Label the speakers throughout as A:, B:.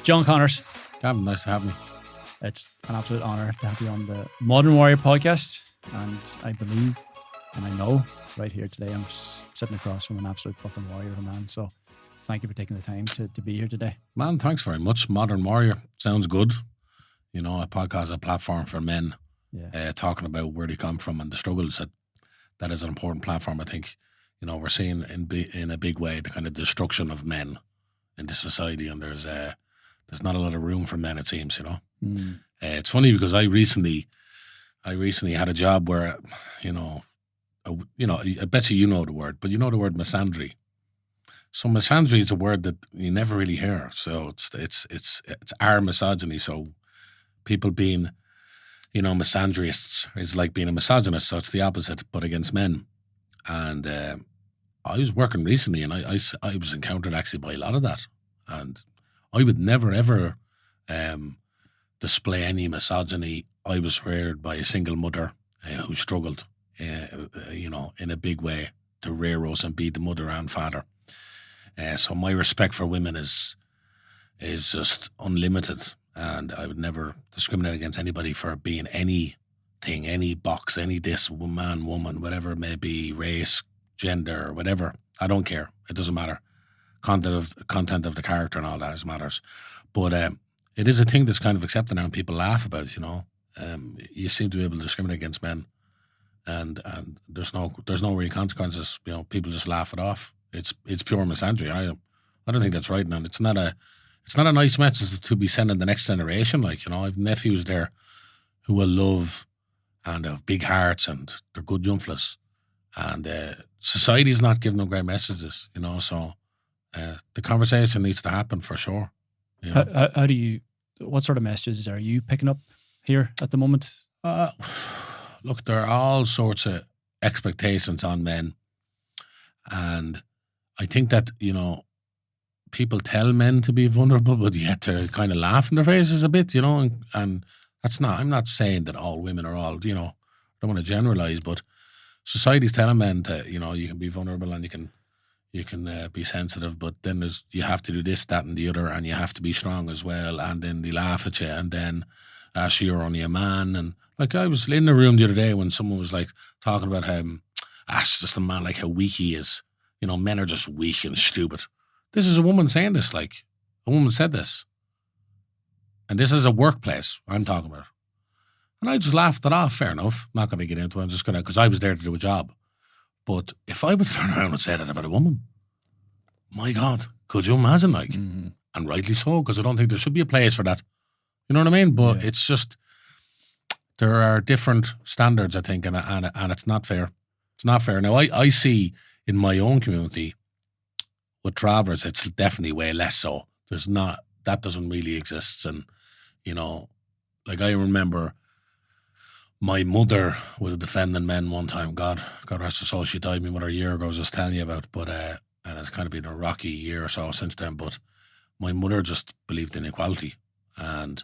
A: John Connors.
B: Gavin, nice to have me.
A: It's an absolute honour to have you on the Modern Warrior podcast. And I believe, and I know, right here today, I'm sitting across from an absolute fucking warrior of a man. So thank you for taking the time to be here today.
B: Man, thanks very much. Modern Warrior sounds good. You know, a podcast, a platform for men, talking about where they come from and the struggles. That is an important platform. I think, you know, we're seeing in a big way the kind of destruction of men in this society, and there's not a lot of room for men, it seems, you know. It's funny because I recently had a job where, I bet you know the word, but you know the word misandry. So misandry is a word that you never really hear. So it's our misogyny. So people being, misandrists is like being a misogynist. So it's the opposite, but against men. And I was working recently, and I was encountered actually by a lot of that. And I would never ever display any misogyny. I was reared by a single mother who struggled, in a big way to rear us and be the mother and father. So my respect for women is just unlimited, and I would never discriminate against anybody for being anything, any box, any this, man, woman, whatever it may be, race, gender, whatever. I don't care. It doesn't matter. Content of the character and all that matters. But it is a thing that's kind of accepted now, and people laugh about it, you know. You seem to be able to discriminate against men, and there's no real consequences. You know, people just laugh it off. It's pure misandry. I don't think that's right, and it's not a nice message to be sending the next generation. Like, you know, I've nephews there who will love and have big hearts and they're good young fellas, and society's not giving them great messages, you know. So the conversation needs to happen for sure. You know?
A: What sort of messages are you picking up here at the moment?
B: Look, there are all sorts of expectations on men, and I think that, you know, people tell men to be vulnerable, but yet they're kind of laugh in their faces a bit, you know, and that's not, I'm not saying that all women are all, you know, I don't want to generalize, but society's telling men to, you know, you can be vulnerable and you can be sensitive, but then you have to do this, that, and the other, and you have to be strong as well, and then they laugh at you, and then actually you're only a man. And like, I was in the room the other day when someone was like talking about how it's just a man, like how weak he is. You know, men are just weak and stupid. This is a woman saying this, like, a woman said this. And this is a workplace I'm talking about. And I just laughed it off, fair enough. Not going to get into it, I'm just going to, because I was there to do a job. But if I would turn around and say that about a woman, my God, could you imagine, like? Mm-hmm. And rightly so, because I don't think there should be a place for that. You know what I mean? But it's just, there are different standards, I think, and it's not fair. It's not fair. Now, I see in my own community, with travellers, it's definitely way less so. That doesn't really exist. And, you know, like, I remember my mother was defending men one time. God rest her soul, she died me a year ago, I was just telling you about. But and it's kind of been a rocky year or so since then. But my mother just believed in equality, and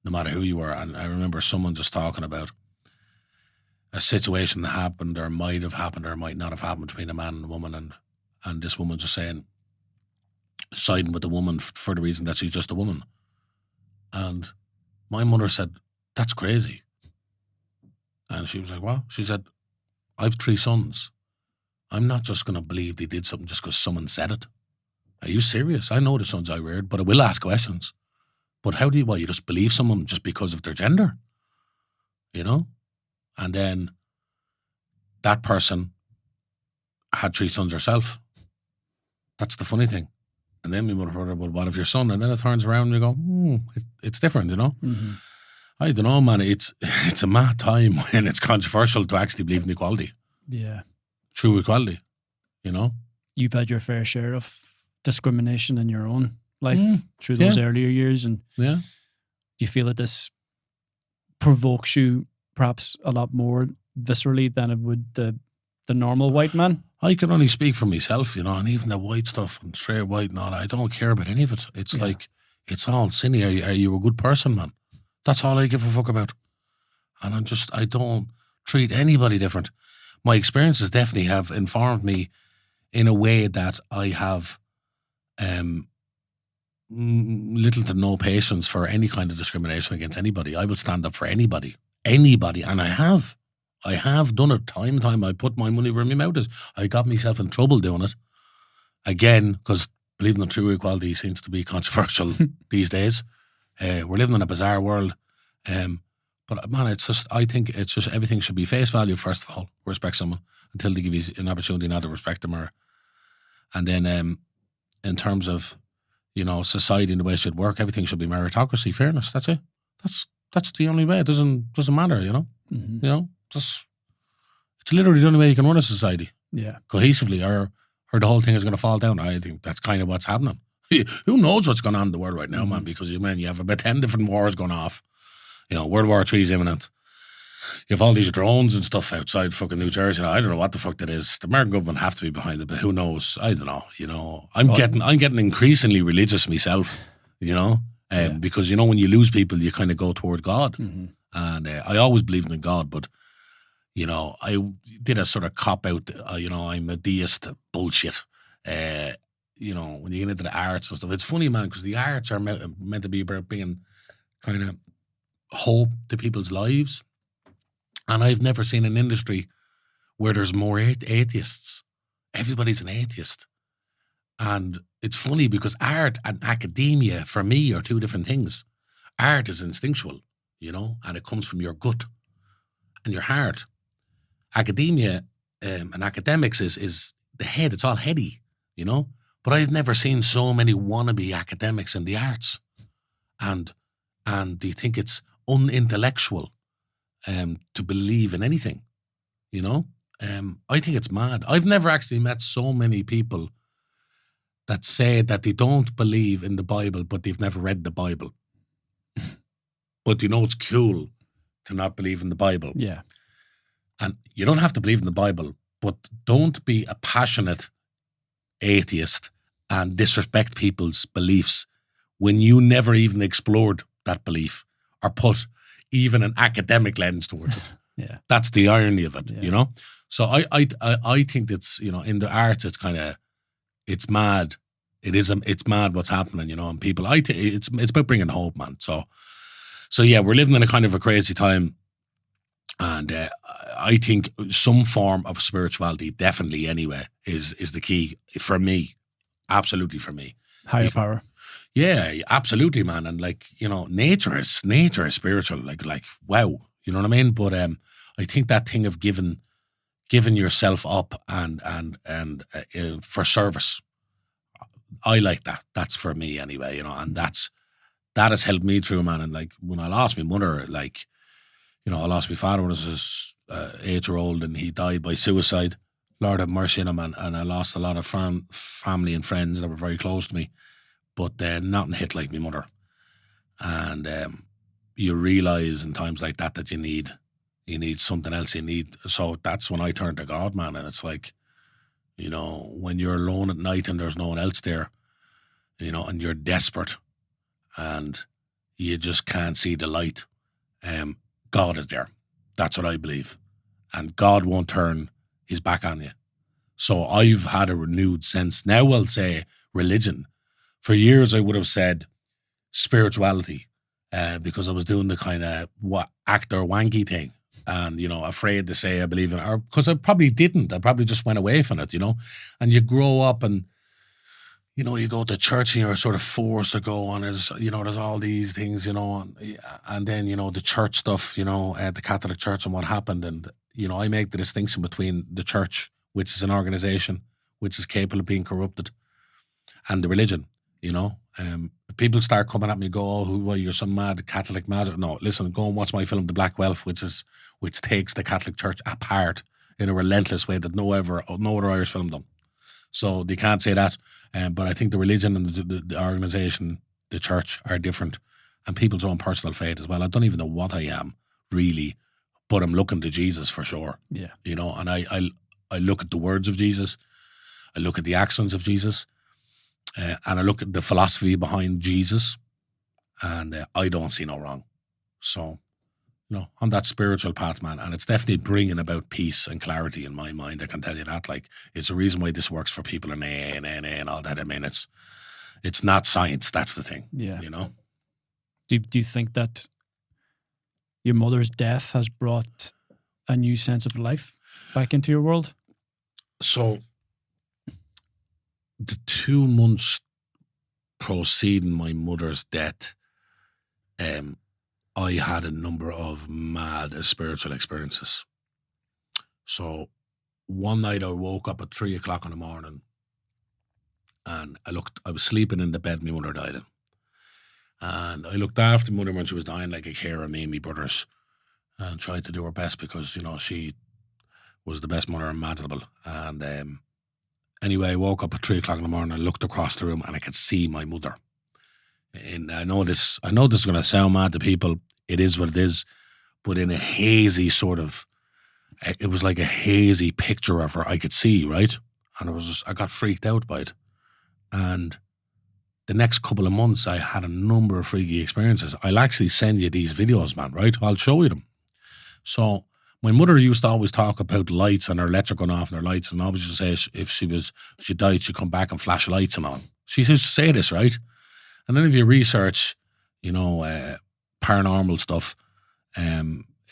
B: no matter who you were. And I remember someone just talking about a situation that happened, or might have happened, or might not have happened between a man and a woman, and this woman just saying, siding with the woman for the reason that she's just a woman. And my mother said, "That's crazy." And she was like, "Well," she said, "I've 3 sons. I'm not just going to believe they did something just because someone said it. Are you serious? I know the sons I reared, but I will ask questions. But how do you just believe someone just because of their gender? You know?" And then that person had 3 sons herself. That's the funny thing. And then we would have heard, "Well, what of your son?" And then it turns around and you go, it's different, you know? Mm-hmm. I don't know, man. It's a mad time when it's controversial to actually believe in equality.
A: Yeah.
B: True equality, you know?
A: You've had your fair share of discrimination in your own life through those earlier years. And do you feel that this provokes you perhaps a lot more viscerally than it would the normal white man?
B: I can only speak for myself, you know, and even the white stuff and straight white and all that, I don't care about any of it. It's like, it's all silly. Are you a good person, man? That's all I give a fuck about. And I don't treat anybody different. My experiences definitely have informed me in a way that I have little to no patience for any kind of discrimination against anybody. I will stand up for anybody, and I have done it time and time. I put my money where my mouth is. I got myself in trouble doing it again because believing in true equality seems to be controversial these days. We're living in a bizarre world, but man, I think it's just everything should be face value first of all. Respect someone until they give you an opportunity not to respect them, and then in terms of society and the way it should work, everything should be meritocracy, fairness. That's it. That's the only way. It doesn't matter, Mm-hmm. It's literally the only way you can run a society.
A: Yeah.
B: Cohesively, or the whole thing is going to fall down. I think that's kind of what's happening. Who knows what's going on in the world right now, man? Because you have about 10 different wars going off. World War III is imminent. You have all these drones and stuff outside fucking New Jersey. I don't know what the fuck that is. The American government have to be behind it, but who knows? I don't know. I'm getting increasingly religious myself. Because when you lose people, you kind of go toward God. Mm-hmm. And I always believed in God, but I did a sort of cop out. I'm a deist bullshit. When you get into the arts and stuff, it's funny, man, because the arts are meant to be about bringing kind of hope to people's lives. And I've never seen an industry where there's more atheists. Everybody's an atheist. And it's funny because art and academia, for me, are two different things. Art is instinctual, and it comes from your gut and your heart. Academia and academics is the head. It's all heady, But I've never seen so many wannabe academics in the arts. And do you think it's unintellectual to believe in anything? I think it's mad. I've never actually met so many people that say that they don't believe in the Bible, but they've never read the Bible. But it's cool to not believe in the Bible.
A: Yeah.
B: And you don't have to believe in the Bible, but don't be a passionate atheist and disrespect people's beliefs when you never even explored that belief or put even an academic lens towards it.
A: Yeah.
B: That's the irony of it, So I think it's, in the arts, it's kind of, it's mad. It's mad what's happening, and people, it's about bringing hope, man. So yeah, we're living in a kind of a crazy time. And I think some form of spirituality, definitely anyway, is the key for me. Absolutely for me.
A: Higher power.
B: Yeah, absolutely, man. And nature is spiritual. Like wow, you know what I mean? But I think that thing of giving yourself up and for service, I like that. That's for me anyway, and that has helped me through, man. And when I lost my mother, I lost my father when I was 8-year-old, and he died by suicide. Lord have mercy on him, and I lost a lot of family and friends that were very close to me. But nothing hit like my mother. And you realise in times like that you need something else. So that's when I turned to God, man. And it's like, when you're alone at night and there's no one else there, and you're desperate and you just can't see the light, God is there. That's what I believe. And God won't turn his back on you. So I've had a renewed sense. Now I'll say religion. For years I would have said spirituality because I was doing the kind of actor wanky thing and, afraid to say I believe in it. Or because I probably didn't. I probably just went away from it, And you grow up and, you go to church and you're sort of forced to go on. There's all these things, and then, the church stuff, the Catholic Church and what happened. And, I make the distinction between the church, which is an organization, which is capable of being corrupted, and the religion, People start coming at me, you're some mad Catholic mad. No, listen, go and watch my film, The Black Wealth, which takes the Catholic Church apart in a relentless way that no other Irish film done. So they can't say that. But I think the religion and the organisation, the church, are different. And people's own personal faith as well. I don't even know what I am, really, but I'm looking to Jesus for sure.
A: Yeah.
B: And I look at the words of Jesus. I look at the actions of Jesus. And I look at the philosophy behind Jesus. And I don't see no wrong. So, on that spiritual path, man. And it's definitely bringing about peace and clarity in my mind. I can tell you that. It's a reason why this works for people in AA and NA and all that. I mean, it's It's not science. That's the thing.
A: Yeah.
B: You know?
A: Do you think that your mother's death has brought a new sense of life back into your world?
B: So the 2 months preceding my mother's death, I had a number of mad spiritual experiences. So one night I woke up at 3 o'clock in the morning and I was sleeping in the bed my mother died in. And I looked after my mother when she was dying like a carer of me and my brothers, and tried to do her best because, you know, she was the best mother imaginable. And anyway, I woke up at 3 o'clock in the morning, I looked across the room and I could see my mother. And I know this is going to sound mad to people. It is what it is. But in a hazy sort of, it was like a hazy picture of her I could see, right? And I got freaked out by it. And the next couple of months, I had a number of freaky experiences. I'll actually send you these videos, man, right? I'll show you them. So my mother used to always talk about lights and her electric going off and her lights, and always used to say if she died, she'd come back and flash lights and on. She used to say this, right? And then if you research, you know, paranormal stuff,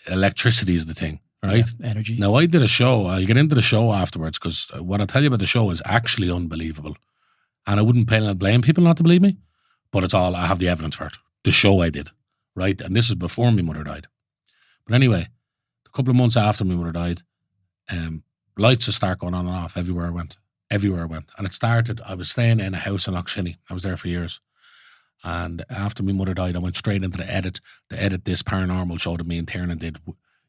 B: electricity is the thing, right?
A: Yeah, energy.
B: Now, I did a show. I'll get into the show afterwards because what I'll tell you about the show is actually unbelievable. And I wouldn't blame people not to believe me, but it's all, I have the evidence for it. The show I did, right? And this is before my mother died. But anyway, a couple of months after my mother died, lights would start going on and off everywhere I went. And it started, I was staying in a house in Lochshinny. I was there for years. And after my mother died, I went straight into the edit this paranormal show that me and Tiernan did,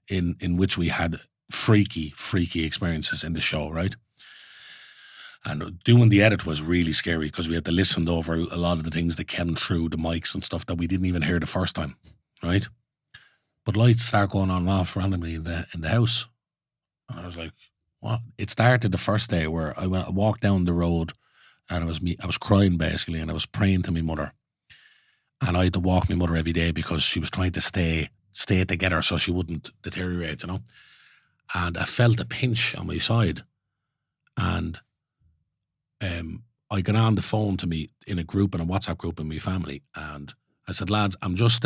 B: in which we had freaky experiences in the show, right? And doing the edit was really scary because we had to listen over a lot of the things that came through the mics and stuff that we didn't even hear the first time, right? But lights start going on and off randomly in the house. And I was like, what? It started the first day where I walked down the road and I was crying basically, and I was praying to my mother. And I had to walk my mother every day because she was trying to stay together so she wouldn't deteriorate, you know? And I felt a pinch on my side. And I got on the phone to me in a WhatsApp group in my family, and I said, lads, I'm just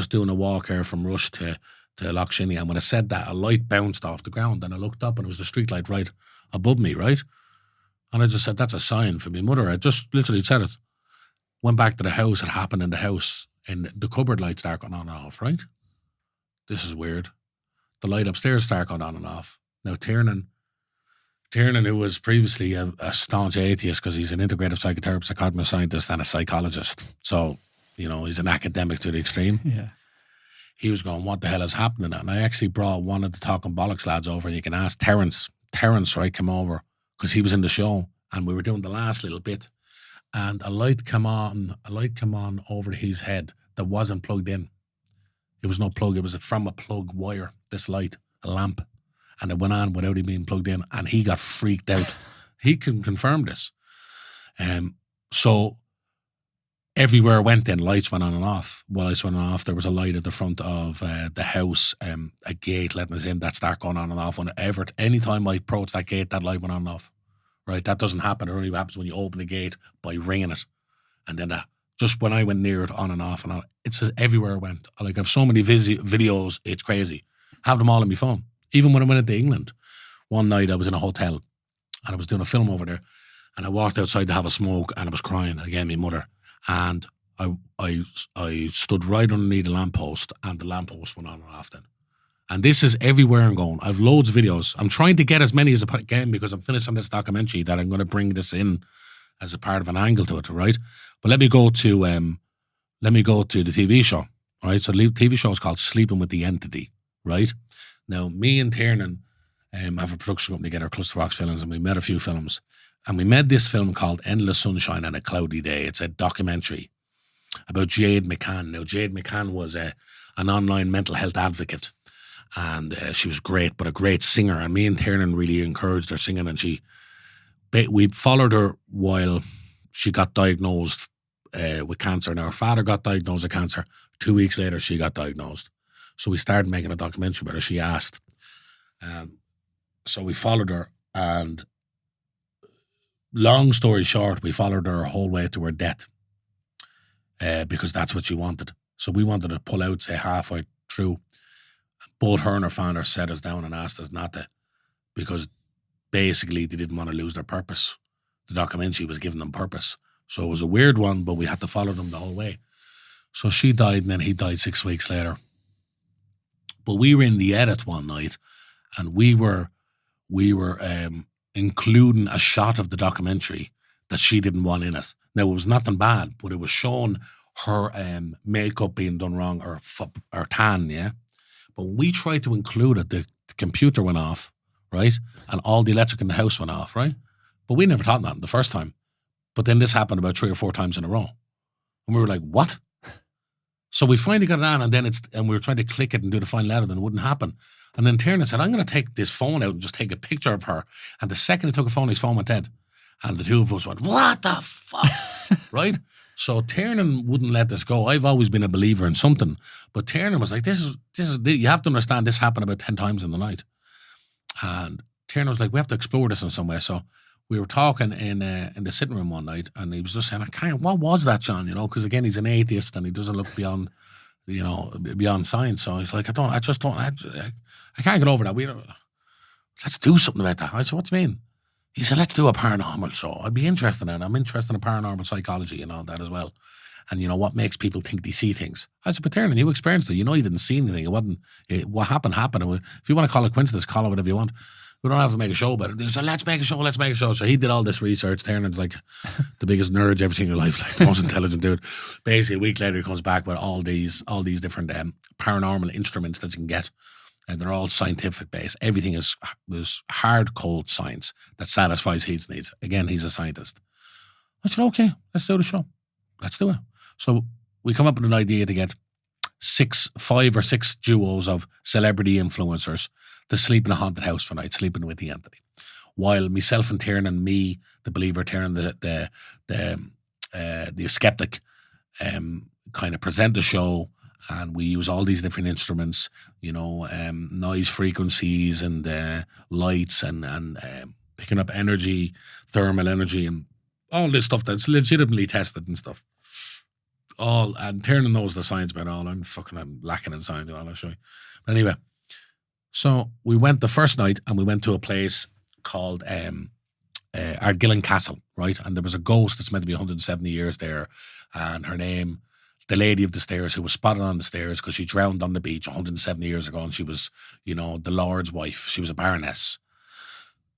B: doing a walk here from Rush to Lochshinny. And when I said that, a light bounced off the ground, and I looked up and it was the street light right above me, right? And I just said, that's a sign for my mother. I just literally said it. Went back to the house, it happened in the house, and the cupboard lights start going on and off, right? This is weird. The light upstairs start going on and off. Now Tiernan, who was previously a staunch atheist because he's an integrative psychotherapist, a cognitive scientist, and a psychologist. So, you know, he's an academic to the extreme.
A: Yeah.
B: He was going, what the hell is happening? And I actually brought one of the Talking Bollocks lads over, and you can ask Terence. Terence, right, came over because he was in the show, and we were doing the last little bit. And a light came on over his head that wasn't plugged in. It was no plug. It was from a plug wire, this light, a lamp. And it went on without him being plugged in, and he got freaked out. He can confirm this. So everywhere I went then, lights went on and off. While lights went on and off, there was a light at the front of the house, a gate letting us in that started going on and off. Anytime I approached that gate, that light went on and off. Right? That doesn't happen. It only happens when you open the gate by ringing it. And then just when I went near it, on and off and on. It's everywhere I went. I have so many videos, it's crazy. Have them all on my phone. Even when I went into England, one night I was in a hotel and I was doing a film over there, and I walked outside to have a smoke, and I was crying, again, my mother. And I stood right underneath the lamppost, and the lamppost went on and off then. And this is everywhere I'm going. I've loads of videos. I'm trying to get as many as I can because I'm finishing this documentary that I'm going to bring this in as a part of an angle to it, right? But let me go to the TV show, right? So the TV show is called Sleeping with the Entity, right? Now, me and Tiernan have a production company together, Clusterfox Films, and we made a few films. And we made this film called Endless Sunshine on a Cloudy Day. It's a documentary about Jade McCann. Now, Jade McCann was an online mental health advocate. And she was great, but a great singer. And me and Tiernan really encouraged her singing. And we followed her while she got diagnosed with cancer. Now, her father got diagnosed with cancer. 2 weeks later, she got diagnosed. So we started making a documentary about her. She asked. So we followed her, and long story short, we followed her whole way to her death because that's what she wanted. So we wanted to pull out, say, halfway through. Both her and her founder set us down and asked us not to, because basically they didn't want to lose their purpose. The documentary was giving them purpose. So it was a weird one, but we had to follow them the whole way. So she died, and then he died 6 weeks later. But we were in the edit one night, and we were including a shot of the documentary that she didn't want in it. Now, it was nothing bad, but it was showing her makeup being done wrong, or tan, yeah? But when we tried to include it, the computer went off, right? And all the electric in the house went off, right? But we never thought that the first time. But then this happened about 3 or 4 times in a row. And we were like, what? So we finally got it on, and we were trying to click it and do the final edit, and it wouldn't happen. And then Tiernan said, I'm going to take this phone out and just take a picture of her. And the second he took a phone, his phone went dead. And the two of us went, what the fuck? Right? So Tiernan wouldn't let this go. I've always been a believer in something. But Tiernan was like, this is, you have to understand this happened about 10 times in the night. And Tiernan was like, we have to explore this in some way. So we were talking in the sitting room one night, and he was just saying, what was that, John? You know, because again, he's an atheist and he doesn't look beyond, you know, beyond science. So he's like, I can't get over that. Let's do something about that. I said, what do you mean? He said, let's do a paranormal show. I'd be interested in it. I'm interested in paranormal psychology and all that as well. And, you know, what makes people think they see things. I said, but Tiernan, you experienced it. You know, you didn't see anything. It wasn't, what happened. If you want to call it coincidence, call it whatever you want. We don't have to make a show about it. He said, let's make a show. So he did all this research. Tiernan's like the biggest nerd you've ever seen in your life, like the most intelligent dude. Basically, a week later, he comes back with all these different paranormal instruments that you can get. And they're all scientific based. Everything is hard, cold science that satisfies his needs. Again, he's a scientist. I said, okay, let's do the show. Let's do it. So we come up with an idea to get 5 or 6 duos of celebrity influencers to sleep in a haunted house for a night, sleeping with the entity. While myself and Tiernan, me, the believer, Tiernan, the skeptic, kind of present the show. And we use all these different instruments, you know, noise frequencies and lights and picking up energy, thermal energy, and all this stuff that's legitimately tested and stuff. And Tiernan knows the science about it all. I'm lacking in science and all, I'll show you. But anyway, so we went the first night, and we went to a place called Ardgillan Castle, right? And there was a ghost that's meant to be 170 years there, and her name, the Lady of the Stairs, who was spotted on the stairs because she drowned on the beach 170 years ago, and she was, you know, the Lord's wife. She was a baroness.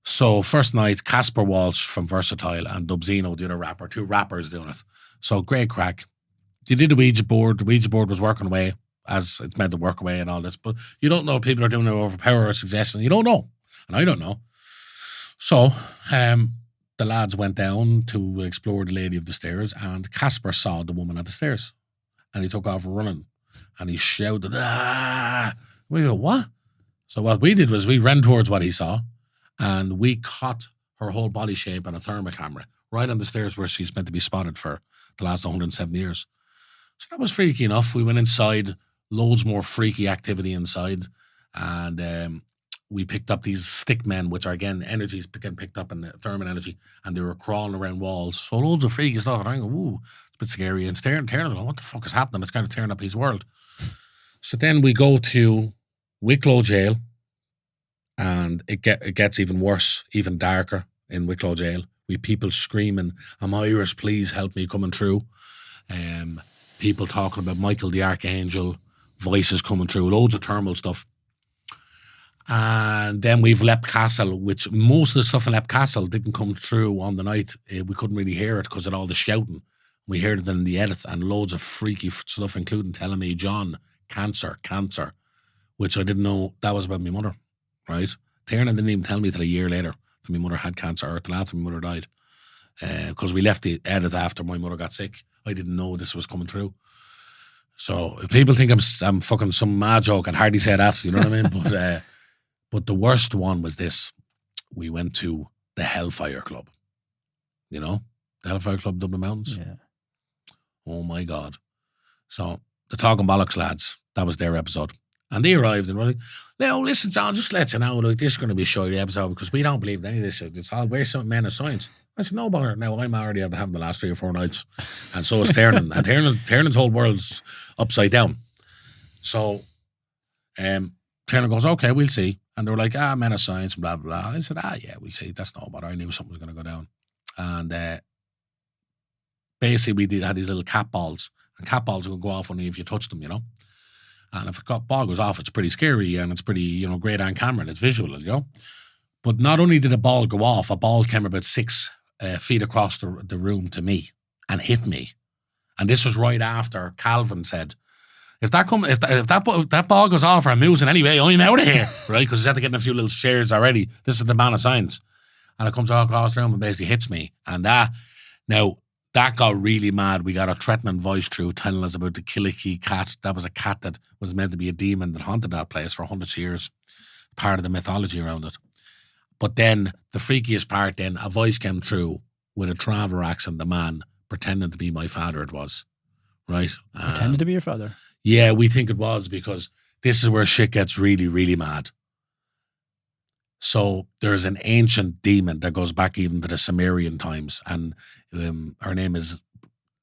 B: So first night, Casper Walsh from Versatile and Dubzino, the other rapper, 2 rappers doing it. So great crack. They did the Ouija board. The Ouija board was working away as it's meant to work away and all this. But you don't know if people are doing it over power or suggestion. You don't know. And I don't know. So the lads went down to explore the Lady of the Stairs, and Casper saw the woman at the stairs. And he took off running, and he shouted, ah! We go, what? So what we did was we ran towards what he saw, and we caught her whole body shape on a thermal camera right on the stairs where she's meant to be spotted for the last 107 years. So that was freaky enough. We went inside, loads more freaky activity inside, and we picked up these stick men, which are, again, energies getting picked up in the thermal energy, and they were crawling around walls. So loads of freaky stuff. And I go, ooh, it's a bit scary. And tearing, like, what the fuck is happening? It's kind of tearing up his world. So then we go to Wicklow Jail, and it gets even worse, even darker in Wicklow Jail. We people screaming, I'm Irish, please help me, coming through. People talking about Michael the Archangel, voices coming through, loads of thermal stuff. And then we've Leap Castle, which most of the stuff in Leap Castle didn't come through on the night. We couldn't really hear it because of all the shouting. We heard it in the edit, and loads of freaky stuff, including telling me, John, cancer, which I didn't know that was about my mother, right? Tiernan didn't even tell me till a year later that my mother had cancer, or till after my mother died. Because we left the edit after my mother got sick. I didn't know this was coming through. So if people think I'm fucking some mad joke, I'd hardly say that, you know what I mean? But the worst one was this. We went to the Hellfire Club. You know? The Hellfire Club, Dublin Mountains.
A: Yeah.
B: Oh my God. So the Talking Bollocks lads, that was their episode. And they arrived and were like, "No, listen, John, just let you know, like, this is going to be a short episode because we don't believe in any of this shit. It's all, we're some men of science." I said, "No bother. Now, I'm already having the last 3 or 4 nights. And so is Tiernan. And Tiernan's whole world's upside down." So, Tiernan goes, "Okay, we'll see." And they were like, "Men of science, blah, blah, blah." I said, "Yeah, we'll see. That's no bother. I knew something was going to go down." And basically, we had these little cat balls. And cat balls will go off only if you touch them, you know. And if a ball goes off, it's pretty scary and it's pretty, you know, great on camera and it's visual, you know. But not only did a ball go off, a ball came about 6 feet across the room to me and hit me. And this was right after Calvin said, if that ball goes off or I'm losing anyway, I'm out of here, right? Because he's had to get in a few little shares already. This is the man of science. And it comes all across the room and basically hits me. And that got really mad. We got a threatening voice through telling us about the Killicky cat. That was a cat that was meant to be a demon that haunted that place for hundreds of years. Part of the mythology around it. But then, the freakiest part then, a voice came through with a Traver accent, the man, pretending to be my father it was. Right?
A: Pretending to be your father?
B: Yeah, we think it was because this is where shit gets really, really mad. So there's an ancient demon that goes back even to the Sumerian times, and her name is,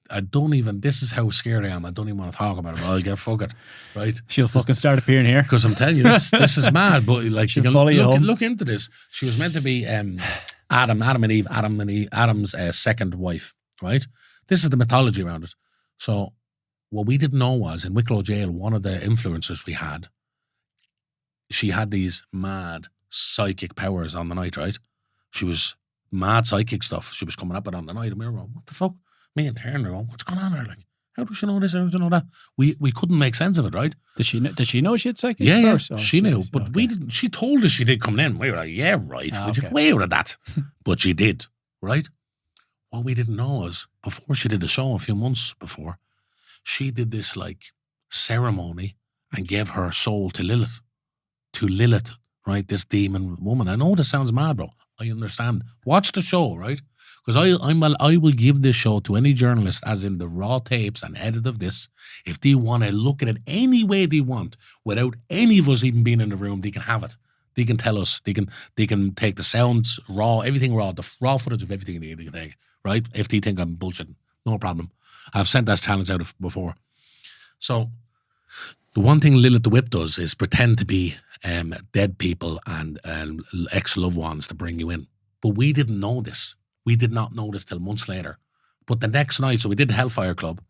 B: this is how scared I am. I don't even want to talk about it. I'll get fuck it, right?
A: She'll fucking start appearing here.
B: Because I'm telling you, this is mad. But like, you can look into this. She was meant to be Adam's second wife, right? This is the mythology around it. So what we didn't know was in Wicklow Jail, one of the influencers we had, she had these mad psychic powers on the night, right? She was mad psychic stuff. She was coming up with on the night, and we were going, "What the fuck?" Me and Taryn were going, "What's going on there? Like, how does she know this? How does she know that?" We couldn't make sense of it, right?
A: Did she know she had psychic
B: powers?
A: Yeah,
B: she knew, but we didn't. She told us she did come in. We were like, "Yeah, right." We took way out of that, but she did, right? What we didn't know is before she did the show, a few months before, she did this like ceremony and gave her soul to Lilith. Right, this demon woman. I know this sounds mad, bro. I understand. Watch the show, right? Because I will give this show to any journalist, as in the raw tapes and edit of this. If they want to look at it any way they want, without any of us even being in the room, they can have it. They can tell us. They can take the sounds raw, everything raw, the raw footage of everything they can take, right? If they think I'm bullshitting, no problem. I've sent that challenge out before. So the one thing Lilith the Whip does is pretend to be dead people and ex-loved ones to bring you in. But we didn't know this. We did not know this till months later. But the next night, so we did Hellfire Club,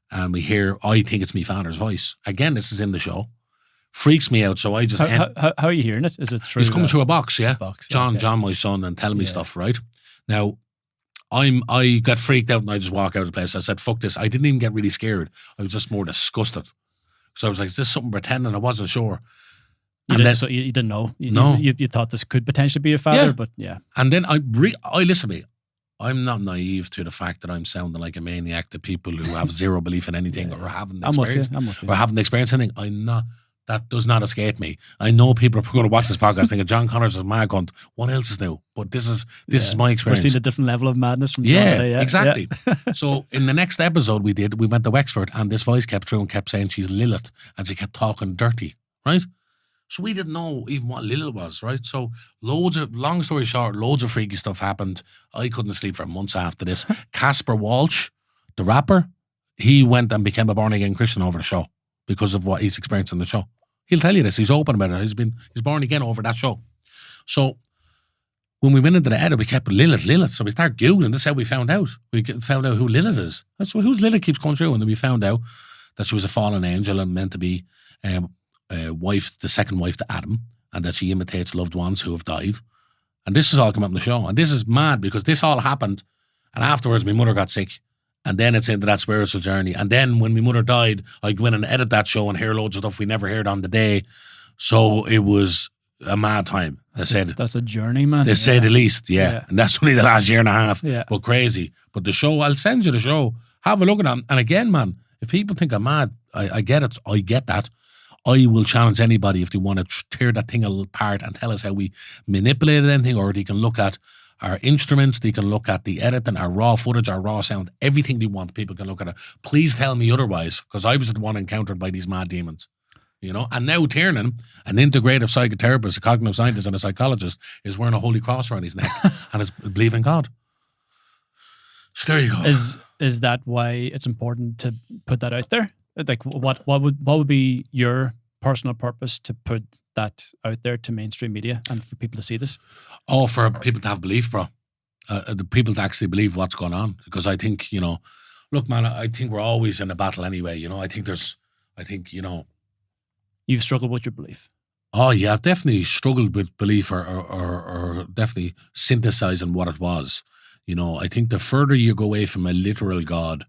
B: and we hear, "I think it's me father's voice." Again, this is in the show. Freaks me out, so I just...
A: How are you hearing it? Is it through...
B: It's coming through a box, yeah. John, my son, and telling me stuff, right? Now, I got freaked out and I just walk out of the place. I said, "Fuck this." I didn't even get really scared. I was just more disgusted. So I was like, "Is this something pretending?" I wasn't sure.
A: You didn't know. You thought this could potentially be a father, but yeah.
B: And then I listen to me. I'm not naive to the fact that I'm sounding like a maniac to people who have zero belief in anything or haven't experienced anything. I'm not. That does not escape me. I know people are going to watch this podcast thinking John Connors is mad going, what else is new? But this is my experience.
A: We're seeing a different level of madness from John today. Yeah,
B: exactly. So in the next episode we went to Wexford and this voice kept through and kept saying she's Lilith and she kept talking dirty, right? So we didn't know even what Lilith was, right? So long story short, loads of freaky stuff happened. I couldn't sleep for months after this. Casper Walsh, the rapper, he went and became a born-again Christian over the show because of what he's experienced on the show. He'll tell you this. He's open about it. He's born again over that show. So when we went into the edit, we kept Lilith. So we started Googling. This is how we found out. We found out who Lilith is. That's who's Lilith keeps going through. And then we found out that she was a fallen angel and meant to be the second wife to Adam, and that she imitates loved ones who have died. And this has all come up in the show. And this is mad because this all happened. And afterwards, my mother got sick. And then it's into that spiritual journey. And then when my mother died, I go in and edit that show and hear loads of stuff we never heard on the day. So it was a mad time.
A: That's a journey, man.
B: They say the least, yeah. And that's only the last year and a half.
A: Yeah.
B: But crazy. But the show, I'll send you the show. Have a look at them. And again, man, if people think I'm mad, I get it. I get that. I will challenge anybody if they want to tear that thing apart and tell us how we manipulated anything, or they can look at our instruments, they can look at the editing, our raw footage, our raw sound, everything they want, people can look at it. Please tell me otherwise, because I was the one encountered by these mad demons. you know. And now Tiernan, an integrative psychotherapist, a cognitive scientist, and a psychologist, is wearing a holy cross around his neck and is believing God. So there you go.
A: Is that why it's important to put that out there? Like, what would be your personal purpose to put that out there to mainstream media and for people to see this?
B: Oh, for people to have belief, bro. The people to actually believe what's going on. Because I think, you know, look, man, I think we're always in a battle anyway. You know, I think, you know.
A: You've struggled with your belief.
B: Oh, yeah, I've definitely struggled with belief or definitely synthesizing what it was. You know, I think the further you go away from a literal God,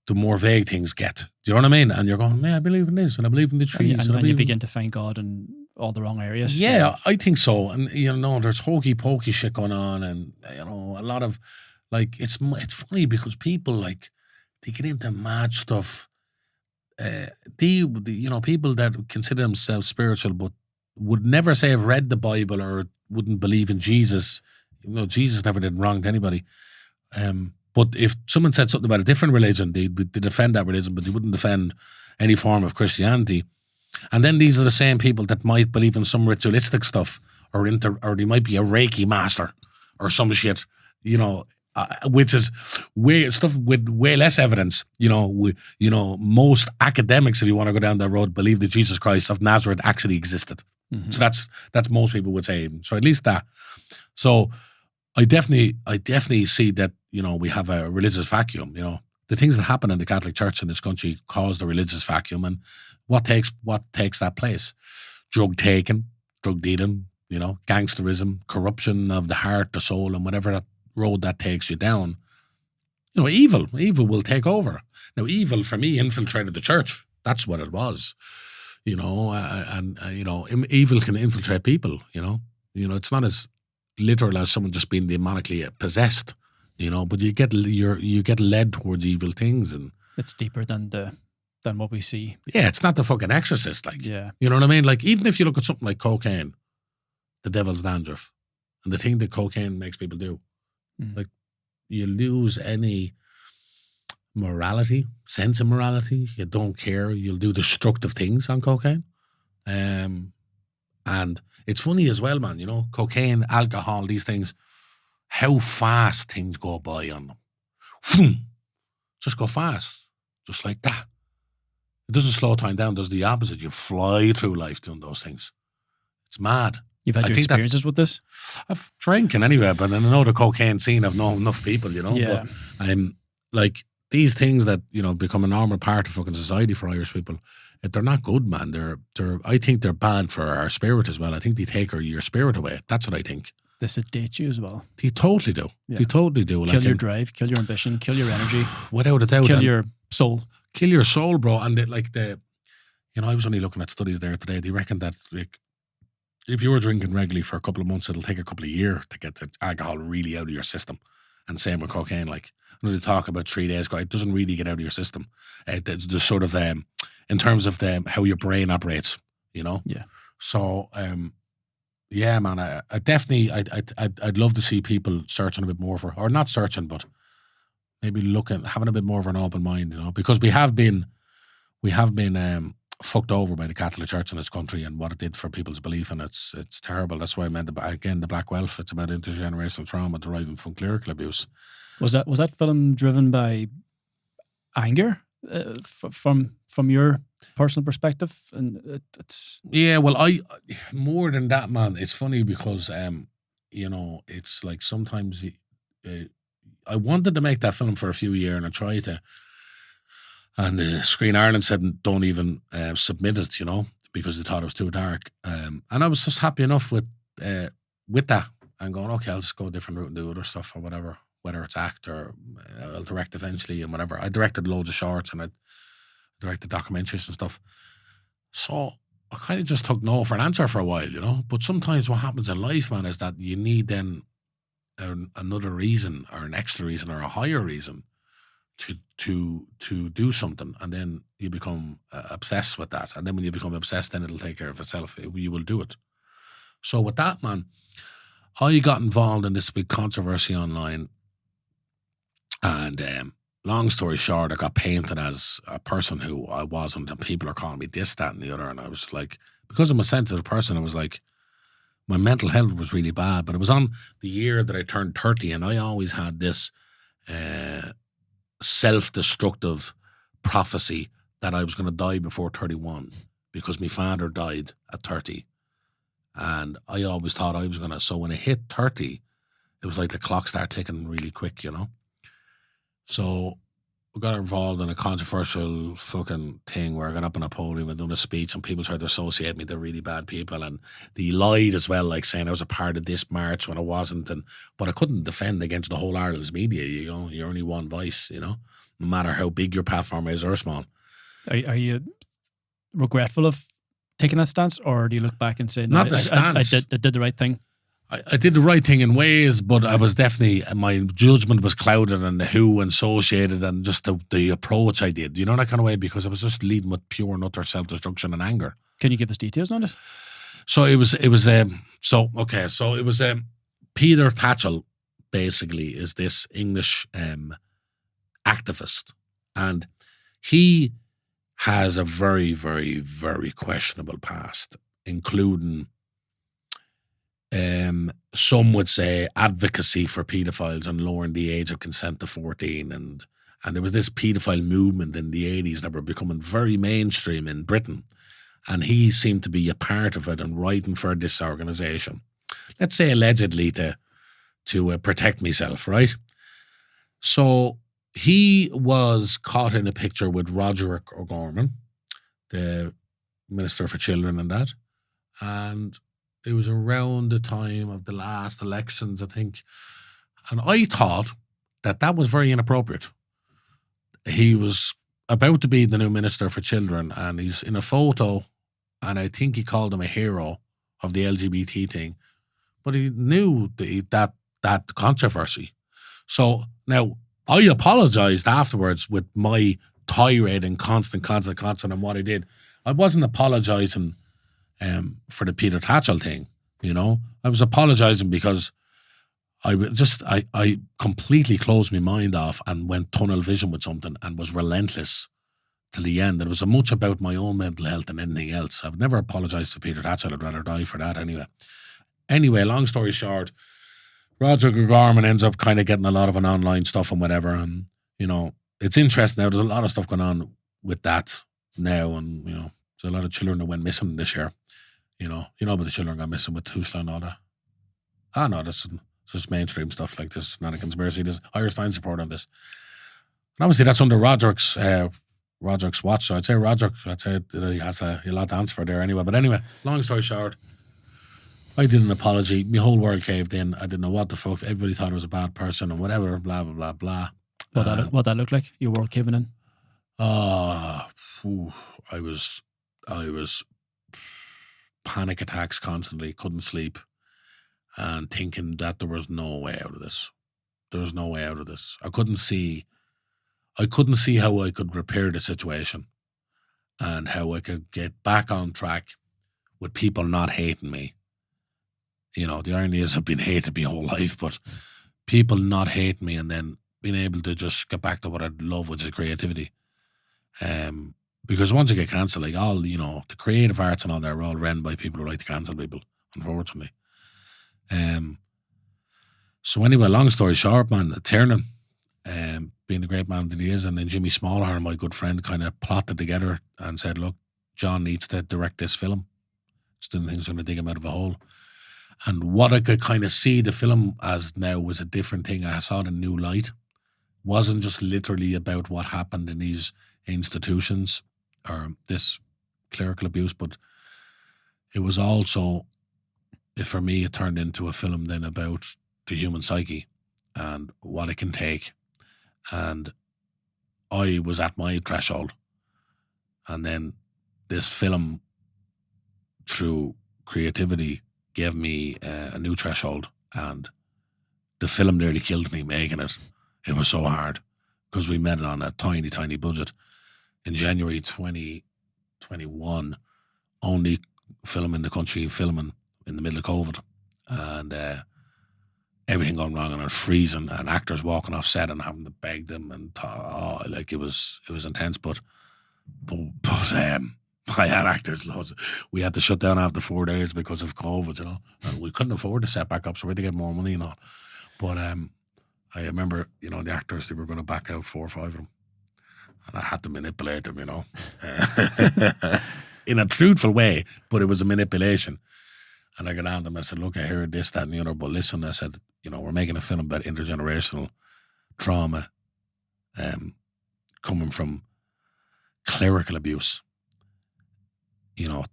B: the more vague things get. Do you know what I mean? And you're going, I believe in this, and I believe in the trees.
A: And you begin to find God in all the wrong areas.
B: Yeah, I think so. And, you know, there's hokey-pokey shit going on, and, you know, a lot of, like, it's funny because people, like, they get into mad stuff. You know, people that consider themselves spiritual but would never say I've read the Bible or wouldn't believe in Jesus. You know, Jesus never did wrong to anybody. But if someone said something about a different religion, they defend that religion, but they wouldn't defend any form of Christianity. And then these are the same people that might believe in some ritualistic stuff, or they might be a Reiki master or some shit, you know, which is stuff with way less evidence. You know, most academics, if you want to go down that road, believe that Jesus Christ of Nazareth actually existed. Mm-hmm. So that's most people would say. So at least that. So I definitely see that, you know, we have a religious vacuum. You know, the things that happen in the Catholic Church in this country cause the religious vacuum, and what takes that place? Drug taking, drug dealing, you know, gangsterism, corruption of the heart, the soul, and whatever that road that takes you down. You know, evil will take over. Now, evil for me infiltrated the church. That's what it was. You know, and you know, evil can infiltrate people. You know, it's not as literal as someone just being demonically possessed, you know, but you get led towards evil things, and
A: it's deeper than what we see.
B: Yeah, it's not the fucking Exorcist, like,
A: yeah,
B: you know what I mean? Like, even if you look at something like cocaine, the devil's dandruff, and the thing that cocaine makes people do, like, you lose any morality, sense of morality. You don't care. You'll do destructive things on cocaine, and it's funny as well, man, you know, cocaine, alcohol, these things, how fast things go by on them. Vroom. Just go fast. Just like that. It doesn't slow time down, it does the opposite. You fly through life doing those things. It's mad.
A: You've had your experiences with this?
B: I've drinking anyway, but I know the cocaine scene, I've known enough people, you know.
A: Yeah.
B: But I'm like, these things that, you know, become a normal part of fucking society for Irish people, they're not good, man. I think they're bad for our spirit as well. I think they take your spirit away. That's what I think.
A: They sedate you as well.
B: They totally do. Yeah. They totally do.
A: Kill your drive, kill your ambition, kill your energy.
B: Without a doubt.
A: Kill your soul.
B: Kill your soul, bro. And you know, I was only looking at studies there today. They reckon that, like, if you were drinking regularly for a couple of months, it'll take a couple of years to get the alcohol really out of your system. And same with cocaine. Like, when they talk about 3 days, it doesn't really get out of your system. The sort of in terms of how your brain operates, you know.
A: Yeah.
B: So, yeah, man, I definitely, I'd love to see people searching a bit more for, or not searching, but maybe having a bit more of an open mind, you know, because we have been fucked over by the Catholic Church in this country and what it did for people's belief, and it's terrible. That's why I meant the Black Wealth. It's about intergenerational trauma deriving from clerical abuse. Was that film driven by anger from your personal perspective? And it's well, I more than that, man. It's funny because you know, it's like sometimes I wanted to make that film for a few years, and I tried to. And Screen Ireland said, don't even submit it, you know, because they thought it was too dark. And I was just happy enough with that and going, okay, I'll just go a different route and do other stuff or whatever, whether it's act or I'll direct eventually and whatever. I directed loads of shorts and I directed documentaries and stuff. So I kind of just took no for an answer for a while, you know. But sometimes what happens in life, man, is that you need then another reason or an extra reason or a higher reason to do something, and then you become obsessed with that, and then when you become obsessed, then it'll take care of itself. You will do it. So with that, man, I got involved in this big controversy online, and long story short, I got painted as a person who I wasn't, and people are calling me this, that, and the other. And I was like, because I'm a sensitive person, I was like, my mental health was really bad. But it was on the year that I turned 30, and I always had this self-destructive prophecy that I was going to die before 31 because my father died at 30. And I always thought I was going to. So when I hit 30, it was like the clock started ticking really quick, you know? So I got involved in a controversial fucking thing where I got up on a podium and done a speech, and people tried to associate me to really bad people, and they lied as well, like saying I was a part of this march when I wasn't. But I couldn't defend against the whole Ireland's media, you know? You're only one voice, you know? No matter how big your platform is or small.
A: Are you regretful of taking that stance, or do you look back and say, no,
B: Not the stance.
A: I did the right thing?
B: I did the right thing in ways, but I was definitely, my judgment was clouded on who associated and just the approach I did, you know, that kind of way, because I was just leading with pure and utter self-destruction and anger.
A: Can you give us details on it?
B: So it was Peter Tatchell basically is this English activist, and he has a very, very, very questionable past, including some would say advocacy for paedophiles and lowering the age of consent to 14, and there was this paedophile movement in the 80s that were becoming very mainstream in Britain, and he seemed to be a part of it and writing for this organisation, let's say allegedly to protect myself, right? So he was caught in a picture with Roderick O'Gorman, the Minister for Children and that, and it was around the time of the last elections, I think. And I thought that was very inappropriate. He was about to be the new Minister for Children, and he's in a photo, and I think he called him a hero of the LGBT thing. But he knew that controversy. So now I apologized afterwards with my tirade and constant and what I did. I wasn't apologizing for the Peter Tatchell thing, you know. I was apologizing because I completely closed my mind off and went tunnel vision with something and was relentless till the end. It was as much about my own mental health than anything else. I would never apologize to Peter Tatchell. I'd rather die for that anyway. Anyway, long story short, Roger O'Gorman ends up kind of getting a lot of an online stuff and whatever. And, you know, it's interesting now. There's a lot of stuff going on with that now. And, you know, there's a lot of children that went missing this year. You know about the children got missing with Tusla and all that. No, that's just mainstream stuff like this. Not a conspiracy. There's Irish Times support on this. And obviously that's under Roderick's watch. So I'd say Roderick, he has a lot to answer for there anyway. But anyway, long story short, I did an apology. My whole world caved in. I didn't know what the fuck. Everybody thought I was a bad person and whatever, blah, blah, blah, blah.
A: What that looked like? Your world caving in?
B: I was panic attacks constantly, couldn't sleep, and thinking that there was no way out of this. There was no way out of this. I couldn't see how I could repair the situation and how I could get back on track with people not hating me. You know, the irony is I've been hated my whole life, but people not hating me and then being able to just get back to what I love, which is creativity. Because once you get cancelled, like all, you know, the creative arts and all that are all run by people who like to cancel people, unfortunately. So anyway, long story short, man, Tiernan, being the great man that he is, and then Jimmy Smallhorn, my good friend, kind of plotted together and said, look, John needs to direct this film. It's the thing's going to dig him out of a hole. And what I could kind of see the film as now was a different thing. I saw it in new light. Wasn't just literally about what happened in these institutions or this clerical abuse, but it was also, for me, it turned into a film then about the human psyche and what it can take. And I was at my threshold. And then this film, through creativity, gave me a new threshold. And the film nearly killed me making it. It was so hard because we made it on a tiny, tiny budget. In January 2021, only film in the country filming in the middle of COVID. And everything going wrong and freezing, and actors walking off set and having to beg them, and like it was intense. But I had actors loads. We had to shut down after 4 days because of COVID, and we couldn't afford to set back up, so we had to get more money and all. But I remember, the actors, they were going to back out 4 or 5 of them, and I had to manipulate them, in a truthful way, but it was a manipulation. And I got on them, I said, look, I heard this, that, and the other, but listen, I said, we're making a film about intergenerational trauma coming from clerical abuse.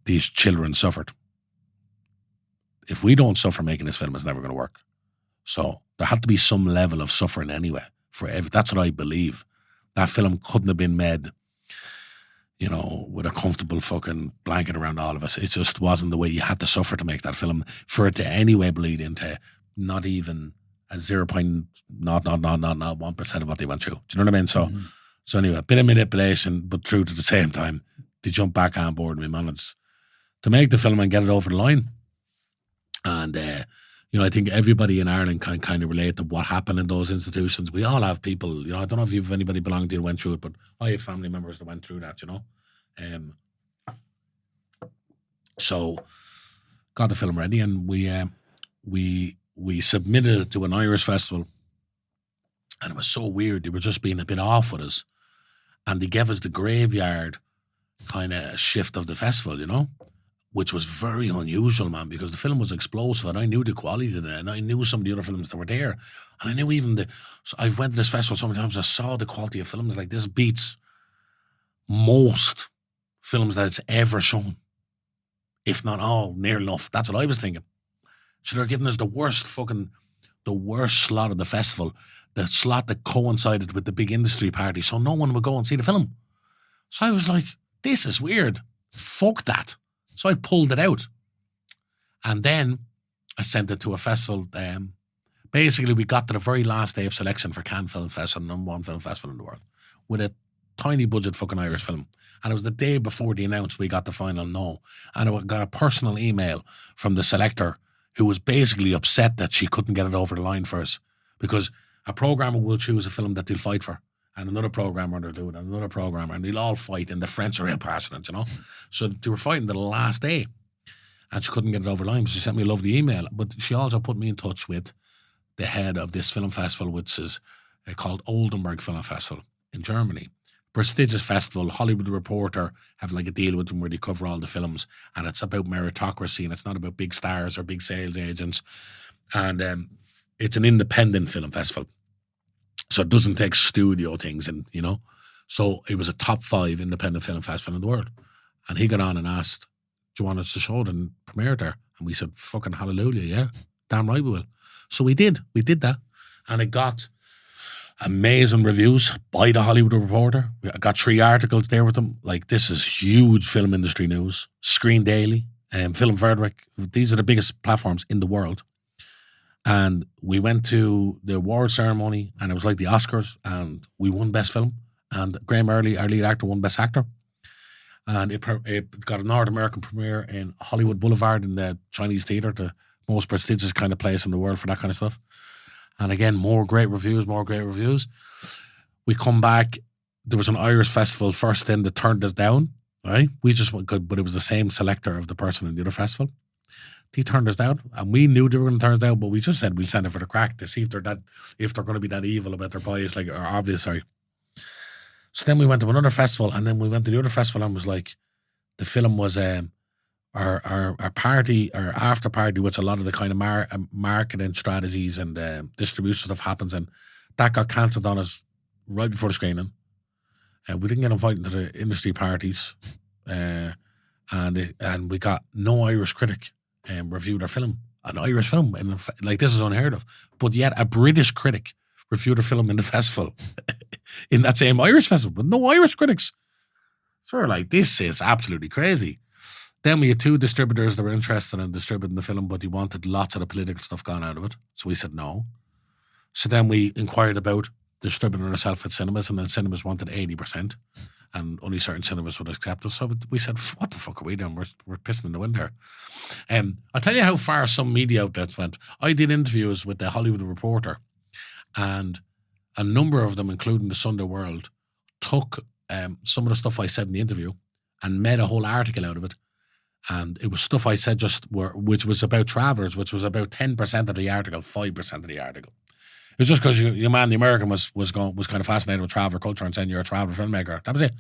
B: These children suffered. If we don't suffer making this film, it's never going to work. So there had to be some level of suffering anyway. That's what I believe. That film couldn't have been made, with a comfortable fucking blanket around all of us. It just wasn't the way. You had to suffer to make that film for it to anyway bleed into not even a 0.1% of what they went through. Do you know what I mean? So, so anyway, a bit of manipulation, but true at the same time. They jump back on board and we managed to make the film and get it over the line. And, I think everybody in Ireland can kind of relate to what happened in those institutions. We all have people, I don't know if you've anybody belonging to you who went through it, but I have family members that went through that, So got the film ready, and we submitted it to an Irish festival, and it was so weird. They were just being a bit off with us, and they gave us the graveyard kind of shift of the festival, which was very unusual, man, because the film was explosive, and I knew the quality in it, and I knew some of the other films that were there, and I knew so I've went to this festival so many times, I saw the quality of films. Like, this beats most films that it's ever shown, if not all, near enough. That's what I was thinking. So they're giving us the worst slot of the festival, the slot that coincided with the big industry party, so no one would go and see the film. So I was like, this is weird. Fuck that. So I pulled it out. And then I sent it to a festival. Basically, we got to the very last day of selection for Cannes Film Festival, the #1 film festival in the world, with a tiny budget fucking Irish film. And it was the day before they announced we got the final no. And I got a personal email from the selector who was basically upset that she couldn't get it over the line for us, because a programmer will choose a film that they'll fight for, and another programmer will do it, and another programmer, and they'll all fight, and the French are real passionate, So they were fighting the last day, and she couldn't get it over the line. So she sent me a lovely email, but she also put me in touch with the head of this film festival, which is called Oldenburg Film Festival in Germany. Prestigious festival. Hollywood Reporter have like a deal with them where they cover all the films, and it's about meritocracy, and it's not about big stars or big sales agents. And it's an independent film festival, so it doesn't take studio things, and so it was a top 5 independent film festival in the world. And he got on and asked, do you want us to show it and premiere it there? And we said, fucking hallelujah, yeah, damn right we will. So we did that, and it got amazing reviews by the Hollywood Reporter. I got 3 articles there with them. Like, this is huge film industry news. Screen Daily, Film Verdict. These are the biggest platforms in the world. And we went to the award ceremony, and it was like the Oscars, and we won Best Film. And Graham Early, our lead actor, won Best Actor. And it got a North American premiere in Hollywood Boulevard in the Chinese Theatre, the most prestigious kind of place in the world for that kind of stuff. And again, more great reviews. We come back. There was an Irish festival first in that turned us down, right? We just went good, but it was the same selector of the person in the other festival. They turned us down, and we knew they were going to turn us down, but we just said we'll send it for the crack to see if they're going to be that evil about their bias, like, or obvious, sorry. So then we went to another festival, and then we went to the other festival, and was like, the film was our party, our after party, which a lot of the kind of marketing strategies and distribution stuff happens, and that got cancelled on us right before the screening. We didn't get invited to the industry parties, and we got no Irish critic reviewed our film. An Irish film, and like, this is unheard of. But yet a British critic reviewed a film in the festival, in that same Irish festival, but no Irish critics. So we're like, this is absolutely crazy. Then we had 2 distributors that were interested in distributing the film, but they wanted lots of the political stuff gone out of it. So we said no. So then we inquired about distributing ourselves at cinemas, and then cinemas wanted 80%. and only certain cinemas would accept us. So we said, what the fuck are we doing? We're pissing in the wind here. I'll tell you how far some media outlets went. I did interviews with the Hollywood Reporter, and a number of them, including the Sunday World, took some of the stuff I said in the interview and made a whole article out of it. And it was stuff I said which was about travellers, which was about 10% of the article, 5% of the article. It was just because your man, the American, was kind of fascinated with travel culture and saying you're a travel filmmaker. That was it.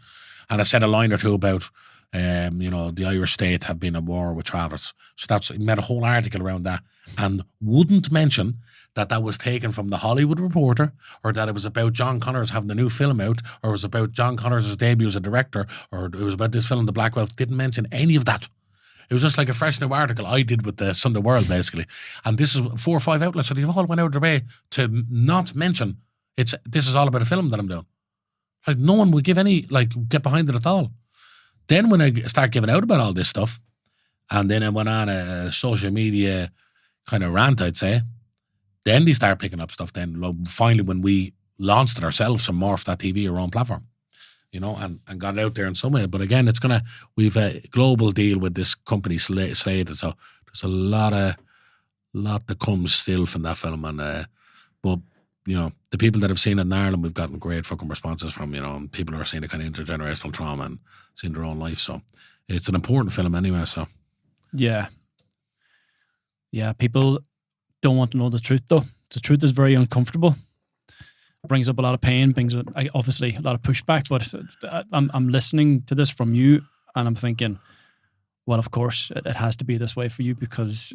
B: And I said a line or two about, the Irish state have been at war with travellers. So it made a whole article around that, and wouldn't mention that was taken from the Hollywood Reporter, or that it was about John Connors having a new film out, or it was about John Connors' debut as a director, or it was about this film, The Black Wealth. Didn't mention any of that. It was just like a fresh new article I did with the Sunday World, basically. And this is 4 or 5 outlets, so they all went out of their way to not mention this is all about a film that I'm doing. Like, no one would get behind it at all. Then when I start giving out about all this stuff, and then I went on a social media kind of rant, I'd say, then they start picking up stuff then. Finally, when we launched it ourselves and morphed that TV our own platform, and got it out there in some way. But again, we've a global deal with this company slated, so there's a lot that comes still from that film. And but the people that have seen it in Ireland, we've gotten great fucking responses from, and people are seeing the kind of intergenerational trauma and seeing their own life. So it's an important film anyway. So yeah,
A: people don't want to know the truth though. The truth is very uncomfortable. Brings up a lot of pain, brings obviously a lot of pushback, but I'm listening to this from you and I'm thinking, well, of course it has to be this way for you, because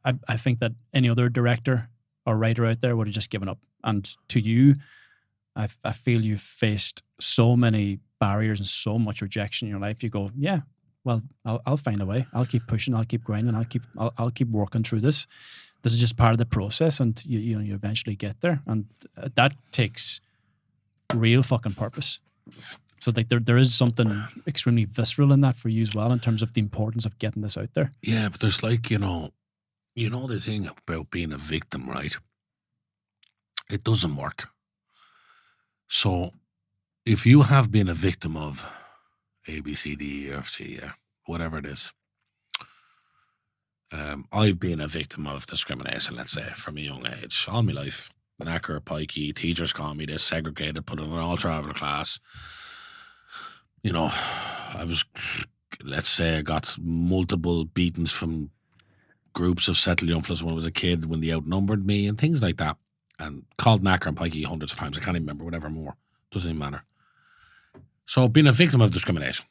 A: I think that any other director or writer out there would have just given up. And to you, I feel you've faced so many barriers and so much rejection in your life. You go, yeah, well, I'll find a way. I'll keep pushing. I'll keep grinding. I'll keep working through this. This is just part of the process, and you eventually get there, and that takes real fucking purpose. So like there is something extremely visceral in that for you as well, in terms of the importance of getting this out there.
B: Yeah, but there's like the thing about being a victim, right? It doesn't work. So if you have been a victim of A, B, C, D, E, F, G, whatever it is. I've been a victim of discrimination, let's say, from a young age, all my life. Knacker, pikey, teachers call me this, segregated, put in an all-traveler class. I was, let's say, I got multiple beatings from groups of settled young fellas when I was a kid, when they outnumbered me and things like that. And called knacker and pikey hundreds of times. I can't even remember, whatever more. Doesn't even matter. So being a victim of discrimination,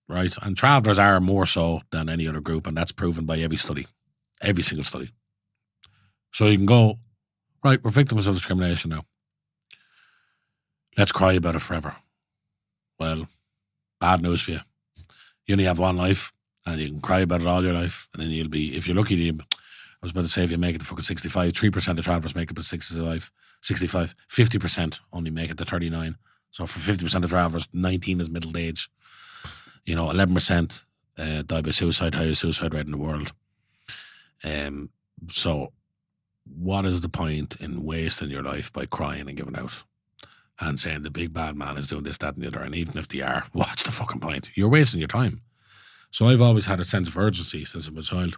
B: right? And travellers are more so than any other group, and that's proven by every single study. So you can go, right, we're victims of discrimination now. Let's cry about it forever. Well, bad news for you. You only have one life, and you can cry about it all your life, and then you'll be, if you're lucky, I was about to say, if you make it to fucking 65, 3% of travellers make it to 65, 50% only make it to 39. So for 50% of travellers, 19 is middle age. 11% die by suicide, highest suicide rate in the world. So what is the point in wasting your life by crying and giving out and saying the big bad man is doing this, that and the other, and even if they are, what's the fucking point? You're wasting your time. So I've always had a sense of urgency since I was a child,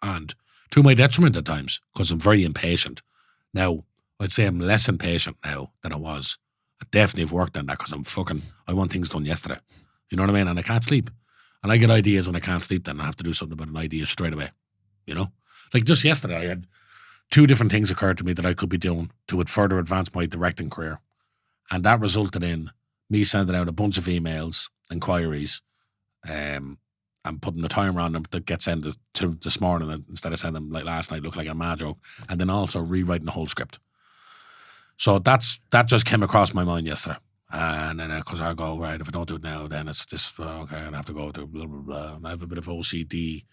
B: and to my detriment at times, because I'm very impatient. Now, I'd say I'm less impatient now than I was. I definitely have worked on that, because I want things done yesterday. You know what I mean? And I can't sleep. And I get ideas and I can't sleep, then I have to do something about an idea straight away. Like just yesterday, I had 2 different things occurred to me that I could be doing to further advance my directing career. And that resulted in me sending out a bunch of emails, inquiries, and putting the timer on them that gets sent to this morning instead of sending them like last night, looking like a mad joke, and then also rewriting the whole script. So that just came across my mind yesterday. And then, because I go, right, if I don't do it now, then it's this, okay, I have to go to blah, blah, blah. And I have a bit of OCD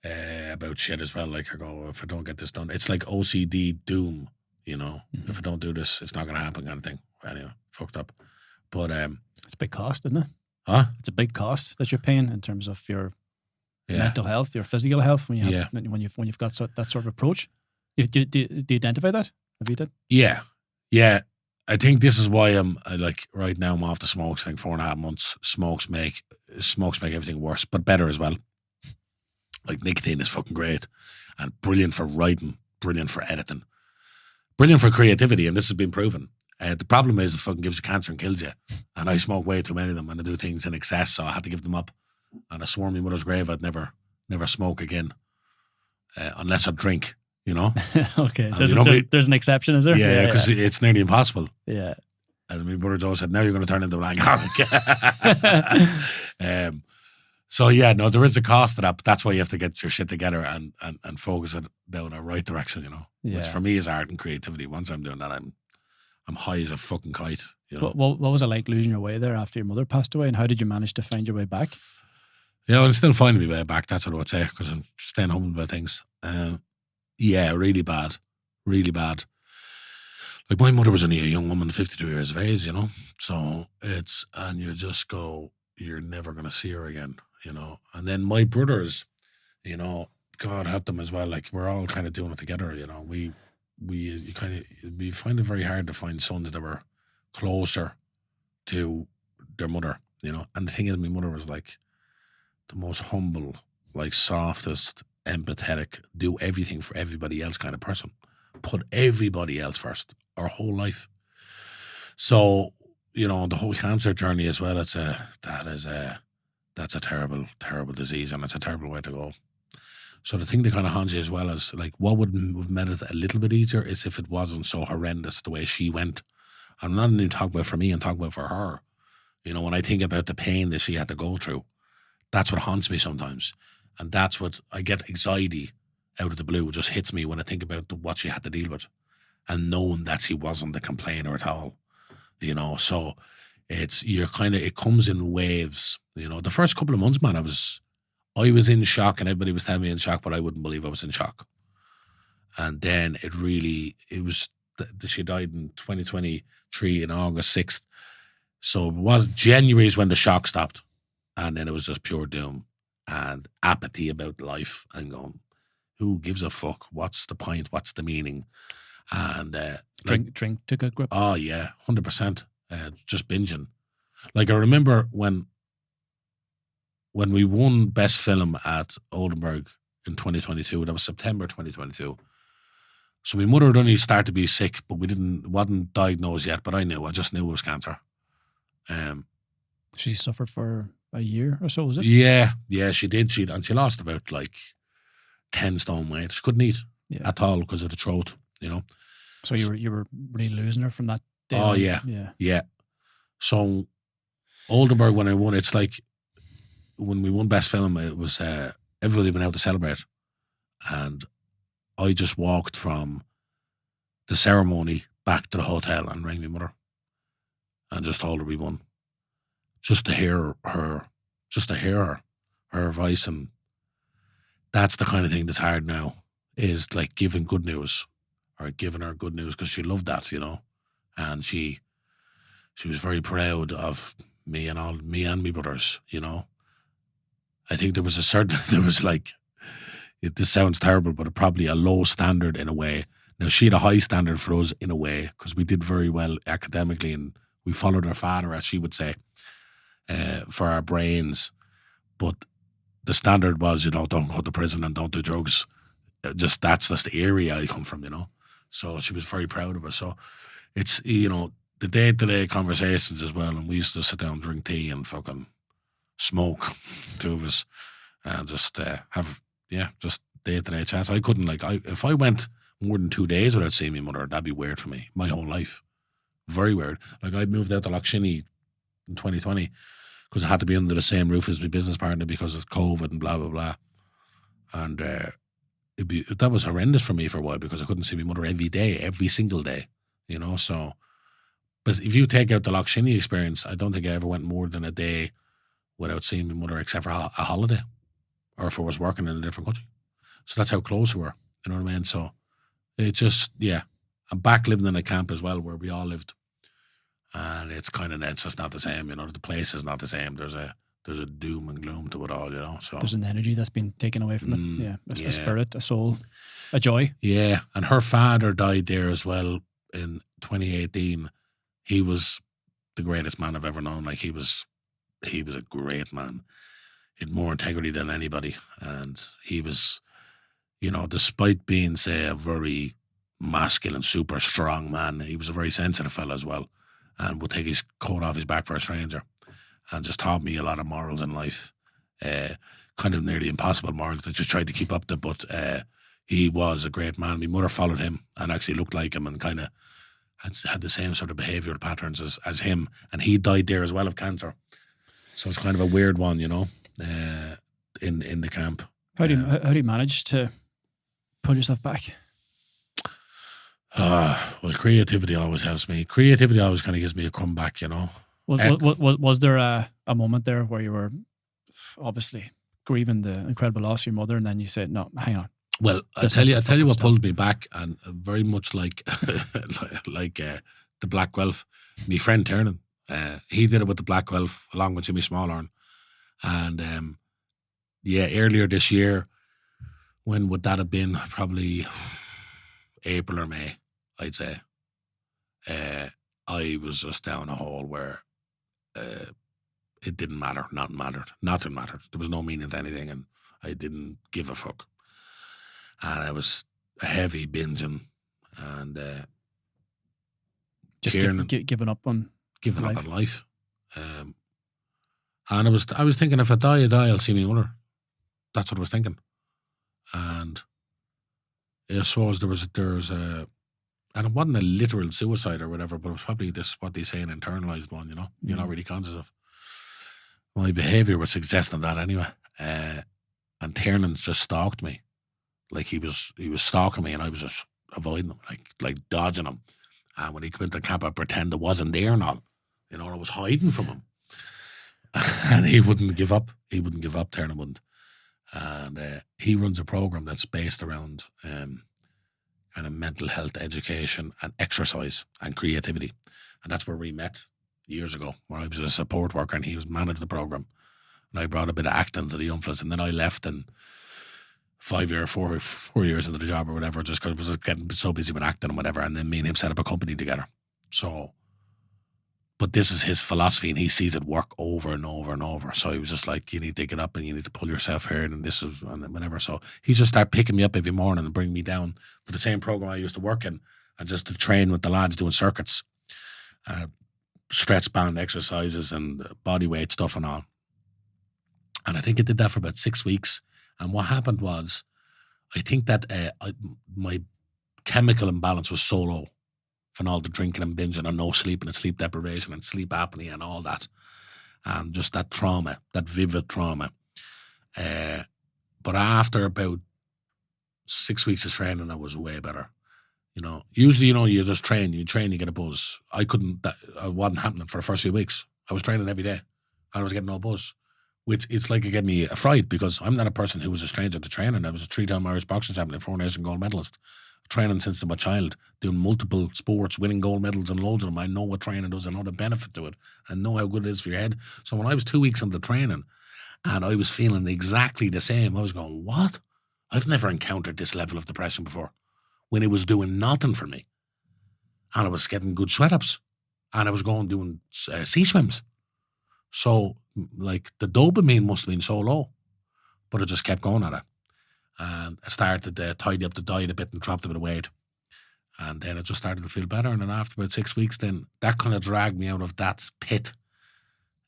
B: about shit as well. Like, I go, if I don't get this done, it's like OCD doom, Mm-hmm. If I don't do this, it's not going to happen kind of thing. Anyway, fucked up. But
A: it's a big cost, isn't it?
B: Huh?
A: It's a big cost that you're paying in terms of your mental health, your physical health, when you've got that sort of approach. Do you identify that? Have you did?
B: Yeah. I think this is why like right now I'm off the smokes. I think 4.5 months. Smokes make everything worse, but better as well. Like nicotine is fucking great and brilliant for writing, brilliant for editing, brilliant for creativity, and this has been proven. The problem is it fucking gives you cancer and kills you. And I smoke way too many of them, and I do things in excess, so I had to give them up. And I swore my mother's grave I'd never smoke again, unless I drink. You know.
A: Okay. There's an exception, is there?
B: Yeah, because it's nearly impossible.
A: Yeah.
B: And my brother Joe said, "Now you're going to turn into an alcoholic." So yeah, no, there is a cost to that, but that's why you have to get your shit together and focus it down the right direction. You know, which for me is art and creativity. Once I'm doing that, I'm high as a fucking kite. You know.
A: What was it like losing your way there after your mother passed away, and how did you manage to find your way back?
B: Yeah, I'm still finding my way back. That's what I would say, because I'm staying humble about things. Yeah, really bad. Really bad. Like, my mother was only a young woman, 52 years of age, you know? So and you just go, you're never going to see her again, you know? And then my brothers, you know, God help them as well. Like, we're all kind of doing it together, you know? We find it very hard to find sons that were closer to their mother, you know? And the thing is, my mother was like the most humble, like softest, empathetic, do everything for everybody else kind of person. Put everybody else first, our whole life. So, you know, the whole cancer journey as well, that's a terrible, terrible disease, and it's a terrible way to go. So the thing that kind of haunts you as well is, like, what would have made it a little bit easier is if it wasn't so horrendous the way she went. I'm not even talking about for me, I'm talking about for her. You know, when I think about the pain that she had to go through, that's what haunts me sometimes. And that's what I get anxiety out of the blue. It just hits me when I think about what she had to deal with, and knowing that she wasn't a complainer at all, you know. So it comes in waves, you know. The first couple of months, man, I was in shock, and everybody was telling me in shock, but I wouldn't believe I was in shock. And then she died in 2023 in August 6th. So it was January is when the shock stopped, and then it was just pure doom and apathy about life, and going, who gives a fuck? What's the point? What's the meaning? And
A: drink took a grip.
B: Oh yeah, 100%. Just binging. Like, I remember when we won Best Film at Oldenburg in 2022. That was September 2022. So my mother had only started to be sick, but wasn't diagnosed yet. But I just knew it was cancer.
A: She suffered for a year or so, was it?
B: Yeah, she did. She lost about like 10 stone weight. She couldn't eat at all because of the throat, you know.
A: So you were really losing her from that day.
B: Oh yeah. So Oldenburg, when I won, it's like when we won Best Film, it was everybody went out to celebrate, and I just walked from the ceremony back to the hotel and rang my mother and just told her we won. Just to hear her voice. And that's the kind of thing that's hard now, is like giving good news, or giving her good news, because she loved that, you know. And she was very proud of me and my brothers, you know. I think this sounds terrible, but probably a low standard in a way. Now, she had a high standard for us in a way, because we did very well academically, and we followed our father, as she would say, for our brains. But the standard was, you know, don't go to prison and don't do drugs. That's the area I come from, you know. So she was very proud of us. So it's, you know, the day-to-day conversations as well, and we used to sit down and drink tea and fucking smoke, two of us, and just have just day-to-day chats. I couldn't, like, if I went more than 2 days without seeing my mother, that'd be weird for me, my whole life. Very weird. Like, I moved out to Lochshinny in 2020 because I had to be under the same roof as my business partner because of COVID and blah, blah, blah. And that was horrendous for me for a while, because I couldn't see my mother every day, every single day, you know. So, but if you take out the Lochshinny experience, I don't think I ever went more than a day without seeing my mother, except for a holiday, or if I was working in a different country. So that's how close we were, you know what I mean? So it just, I'm back living in a camp as well, where we all lived. And it's just not the same, you know. The place is not the same. There's a doom and gloom to it all, you know. So
A: there's an energy that's been taken away from it. A spirit, a soul, a joy.
B: Yeah, and her father died there as well in 2018, he was the greatest man I've ever known. Like he was a great man. He had more integrity than anybody, and he was, despite being, say, a very masculine, super strong man, he was a very sensitive fella as well, and would take his coat off his back for a stranger, and just taught me a lot of morals in life. Kind of nearly impossible morals that just tried to keep up to, but he was a great man. My mother followed him and actually looked like him and kind of had the same sort of behavioural patterns as him, and he died there as well of cancer. So it's kind of a weird one, in the camp.
A: How do you manage to pull yourself back?
B: Well, creativity always helps me. Creativity always kind of gives me a comeback,
A: Was there a moment there where you were obviously grieving the incredible loss of your mother, and then you said, "No, hang on."
B: Well, I tell you what pulled me back, and very much like the Black Guelph. My friend Tiernan, he did it with the Black Guelph along with Jimmy Smallhorn, and earlier this year, when would that have been? Probably April or May, I'd say. I was just down a hole where it didn't matter. Nothing mattered. There was no meaning to anything, and I didn't give a fuck. And I was heavy binging and
A: just giving up on
B: life. And I was thinking, if I die, I'll see my mother. That's what I was thinking. And I suppose there's a, and it wasn't a literal suicide or whatever, but it was probably what they say, an internalized one. You're not really conscious of. My behaviour was suggesting that anyway. And Tiernan's just stalked me. Like he was stalking me, and I was just avoiding him, like dodging him. And when he came into the camp, I pretend I wasn't there and all. I was hiding from him. And he wouldn't give up. Tiernan wouldn't. And he runs a program that's based around kind of mental health education and exercise and creativity. And that's where we met years ago, where I was a support worker and he was managed the program. And I brought a bit of acting to the young fellas, and then I left and 4 years into the job or whatever, just because I was getting so busy with acting and whatever, and then me and him set up a company together. So, but this is his philosophy, and he sees it work over and over and over. So he was just like, you need to get up and you need to pull yourself here, and this is, and whatever. So he just started picking me up every morning and bring me down to the same program I used to work in, and just to train with the lads doing circuits, stretch band exercises and body weight stuff and all. And I think I did that for about 6 weeks. And what happened was, I think that my chemical imbalance was so low from all the drinking and binging and no sleeping and sleep deprivation and sleep apnea and all that. And just that trauma, that vivid trauma. But after about 6 weeks of training, I was way better. Usually, you just train, you get a buzz. It wasn't happening for the first few weeks. I was training every day and I was getting no buzz. Which it's like it gave me a fright, because I'm not a person who was a stranger to training. I was a 3-time Irish boxing champion, 4 Asian gold medalist. Training since I'm a child, doing multiple sports, winning gold medals and loads of them. I know what training does. I know the benefit to it. I know how good it is for your head. So when I was 2 weeks into training and I was feeling exactly the same, I was going, what? I've never encountered this level of depression before, when it was doing nothing for me. And I was getting good sweat-ups. And I was going doing sea swims. So, like, the dopamine must have been so low, but I just kept going at it. And I started to tidy up the diet a bit and dropped a bit of weight. And then I just started to feel better. And then after about 6 weeks, then that kind of dragged me out of that pit,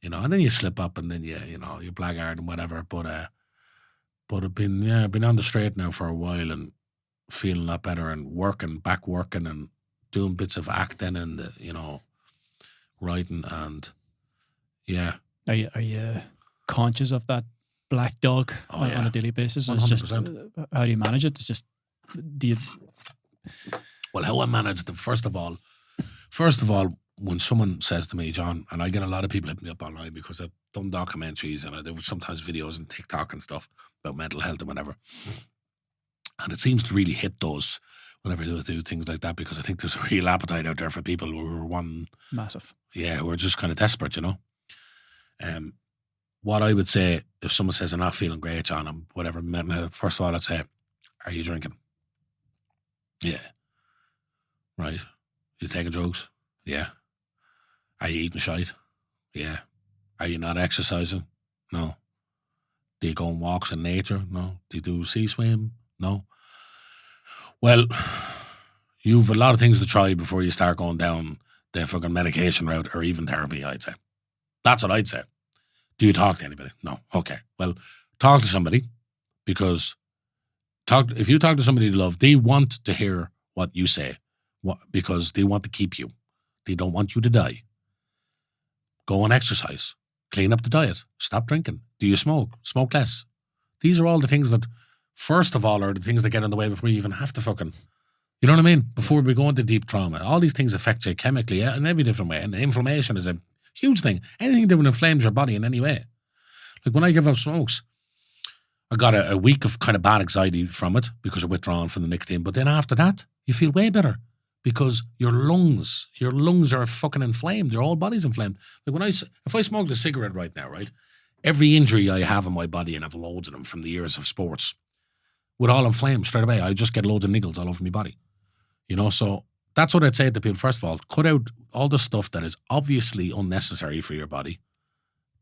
B: and then you slip up and then you blackguard and whatever. But I've been on the straight now for a while and feeling a lot better and working and doing bits of acting and, writing and, yeah.
A: Are you conscious of that black dog on a daily basis? It's just, how do you manage it? It's just,
B: Well, how I manage them, first of all, when someone says to me, John, and I get a lot of people hitting me up online because I've done documentaries and I do sometimes videos and TikTok and stuff about mental health and whatever. And it seems to really hit those whenever they do things like that, because I think there's a real appetite out there for people who are
A: massive.
B: Yeah, who are just kind of desperate, What I would say, if someone says, I'm not feeling great, John, I'm whatever, first of all, I'd say, are you drinking? Yeah. Right. You taking drugs? Yeah. Are you eating shite? Yeah. Are you not exercising? No. Do you go on walks in nature? No. Do you do sea swim? No. Well, you've a lot of things to try before you start going down the fucking medication route or even therapy, I'd say. That's what I'd say. Do you talk to anybody? No. Okay. Well, talk to somebody, because if you talk to somebody you love, they want to hear what you say, because they want to keep you. They don't want you to die. Go and exercise. Clean up the diet. Stop drinking. Do you smoke? Smoke less. These are all the things that, first of all, are the things that get in the way before you even have to fucking, you know what I mean? Before we go into deep trauma. All these things affect you chemically in every different way. And inflammation is a huge thing. Anything that inflames your body in any way. Like when I give up smokes, I got a week of kind of bad anxiety from it because of withdrawing from the nicotine. But then after that, you feel way better because your lungs are fucking inflamed. Your whole body's inflamed. Like if I smoked a cigarette right now, right, every injury I have in my body, and I've loads of them from the years of sports, would all inflame straight away. I just get loads of niggles all over my body. You know, so that's what I'd say to people. First of all, cut out all the stuff that is obviously unnecessary for your body.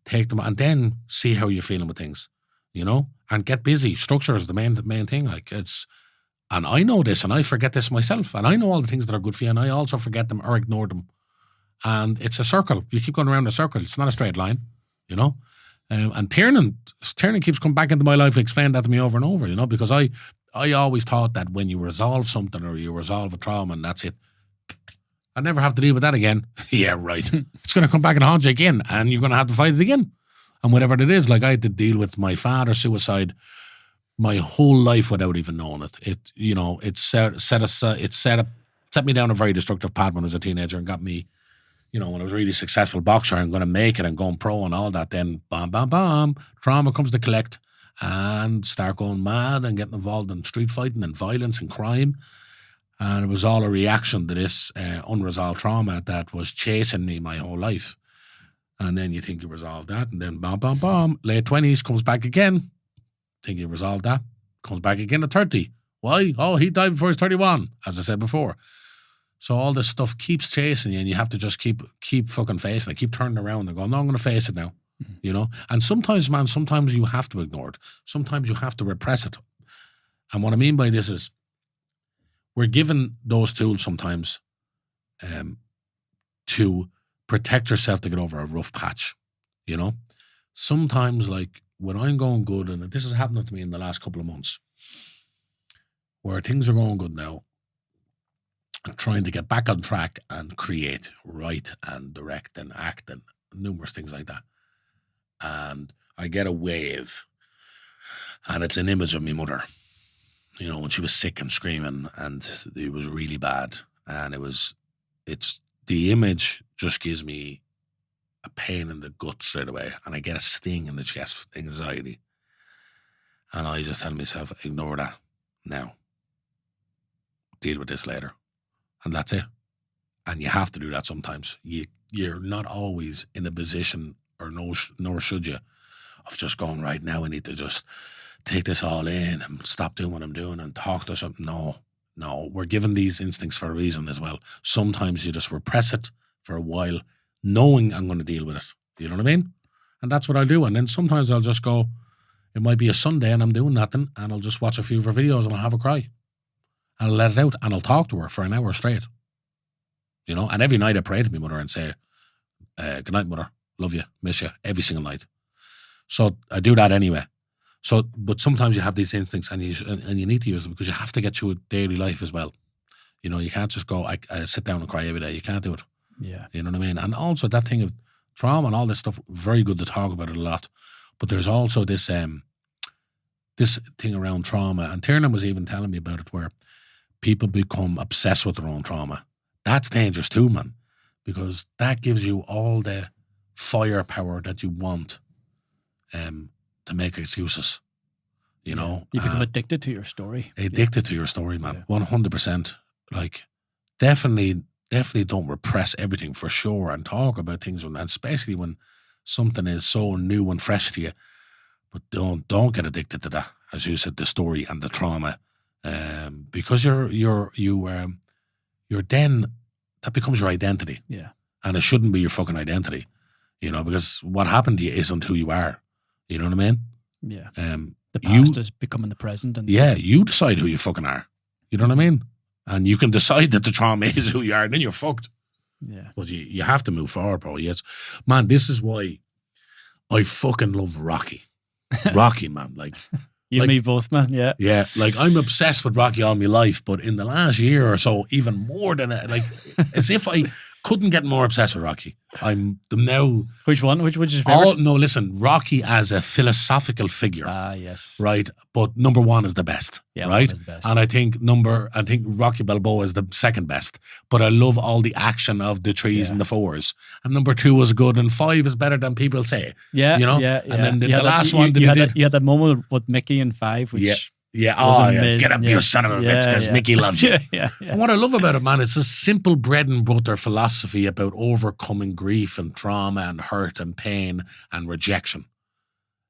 B: Take them, and then see how you're feeling with things, you know, and get busy. Structure is the main thing. Like and I know this, and I forget this myself, and I know all the things that are good for you, and I also forget them or ignore them. And it's a circle. You keep going around a circle. It's not a straight line, you know. And Tiernan keeps coming back into my life, explained that to me over and over, you know, because I always thought that when you resolve something or you resolve a trauma and that's it, I never have to deal with that again. Yeah, right. It's going to come back and haunt you again, and you're going to have to fight it again. And whatever it is, like I had to deal with my father's suicide my whole life without even knowing it. It, you know, it set me down a very destructive path when I was a teenager and got me, you know, when I was a really successful boxer and going to make it and going pro and all that, then bam, bam, bam, trauma comes to collect and start going mad and getting involved in street fighting and violence and crime. And it was all a reaction to this unresolved trauma that was chasing me my whole life. And then you think you resolved that, and then bam, bam, bam, late 20s comes back again. Think you resolved that, comes back again at 30. Why? Oh, he died before he's 31, as I said before. So all this stuff keeps chasing you, and you have to just keep fucking facing it, keep turning around and going, no, I'm going to face it now, you know? And sometimes, man, sometimes you have to ignore it. Sometimes you have to repress it. And what I mean by this is, we're given those tools sometimes to protect yourself to get over a rough patch, you know? Sometimes, like, when I'm going good, and this is happening to me in the last couple of months, where things are going good now, I'm trying to get back on track and create, write and direct and act and numerous things like that. And I get a wave, and it's an image of my mother, you know, when she was sick and screaming, and it was really bad. And it's the image just gives me a pain in the gut straight away, and I get a sting in the chest, anxiety. And I just tell myself, ignore that now. Deal with this later. And that's it. And you have to do that sometimes. You're not always in a position, or nor should you, of just going, right now I need to just take this all in and stop doing what I'm doing and talk to something. No, we're given these instincts for a reason as well. Sometimes you just repress it for a while, knowing I'm going to deal with it. You know what I mean? And that's what I'll do. And then sometimes I'll just go, it might be a Sunday and I'm doing nothing, and I'll just watch a few of her videos and I'll have a cry. And I'll let it out, and I'll talk to her for an hour straight. You know, and every night I pray to my mother and say, good night, mother. Love you. Miss you. Every single night. So I do that anyway. So, but sometimes you have these instincts, and you need to use them, because you have to get through daily life as well. You know, you can't just go, I sit down and cry every day. You can't do it.
A: Yeah.
B: You know what I mean? And also that thing of trauma and all this stuff, very good to talk about it a lot. But there's also this this thing around trauma. And Tiernan was even telling me about it, where people become obsessed with their own trauma. That's dangerous too, man, because that gives you all the firepower that you want to make excuses, you know.
A: You become addicted to your story.
B: Addicted to your story, man. 100%. Like, definitely don't repress everything, for sure, and talk about things, and especially when something is so new and fresh to you. But don't get addicted to that, as you said, the story and the trauma, because you're then, that becomes your identity.
A: Yeah.
B: And it shouldn't be your fucking identity, you know, because what happened to you isn't who you are. You know what I mean?
A: Yeah. The past is becoming the present. And
B: you decide who you fucking are. You know what I mean? And you can decide that the trauma is who you are, and then you're fucked.
A: Yeah.
B: But you have to move forward, bro. Yes. Man, this is why I fucking love Rocky. Rocky, man. Like,
A: you and me both, man. Yeah.
B: Yeah. Like, I'm obsessed with Rocky all my life, but in the last year or so, even more than like, as if I couldn't get more obsessed with Rocky. I'm now.
A: Which one? Which is your favorite?
B: No, listen, Rocky as a philosophical figure.
A: Ah, yes.
B: Right. But number one is the best.
A: Yeah,
B: right.
A: Is the best.
B: And I think Rocky Balboa is the second best. But I love all the action of the threes and the fours. And number two was good, and five is better than people say.
A: Yeah.
B: You know?
A: Yeah.
B: And then the last one
A: you had that moment with Mickey in five, which
B: get up, you son of a bitch, because Mickey loves you.
A: Yeah.
B: And what I love about it, man, it's a simple bread and butter philosophy about overcoming grief and trauma and hurt and pain and rejection.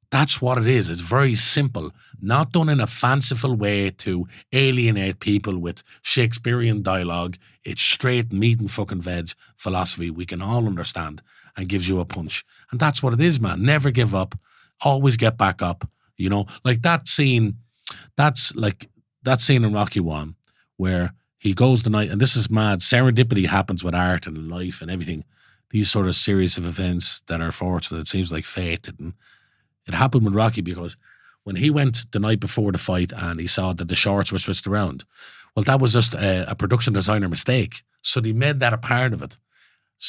B: That's what it is. It's very simple, not done in a fanciful way to alienate people with Shakespearean dialogue. It's straight meat and fucking veg philosophy we can all understand and gives you a punch. And that's what it is, man. Never give up. Always get back up. You know, like that scene. That's like that scene in Rocky 1 where he goes the night, and this is mad. Serendipity happens with art and life and everything. These sort of series of events that are fortunate. It seems like fate. It happened with Rocky because when he went the night before the fight and he saw that the shorts were switched around, well, that was just a production designer mistake. So they made that a part of it.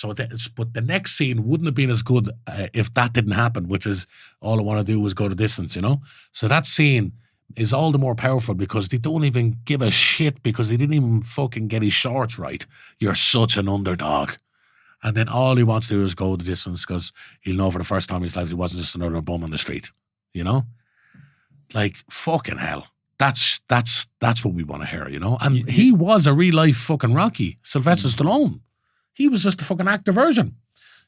B: But the next scene wouldn't have been as good if that didn't happen, which is all I want to do was go the distance, you know? So that scene is all the more powerful because they don't even give a shit because they didn't even fucking get his shorts right. You're such an underdog. And then all he wants to do is go the distance because he'll know for the first time in his life he wasn't just another bum on the street. You know? Like, fucking hell. That's what we want to hear, you know? And he was a real life fucking Rocky. Sylvester Stallone. He was just a fucking actor version.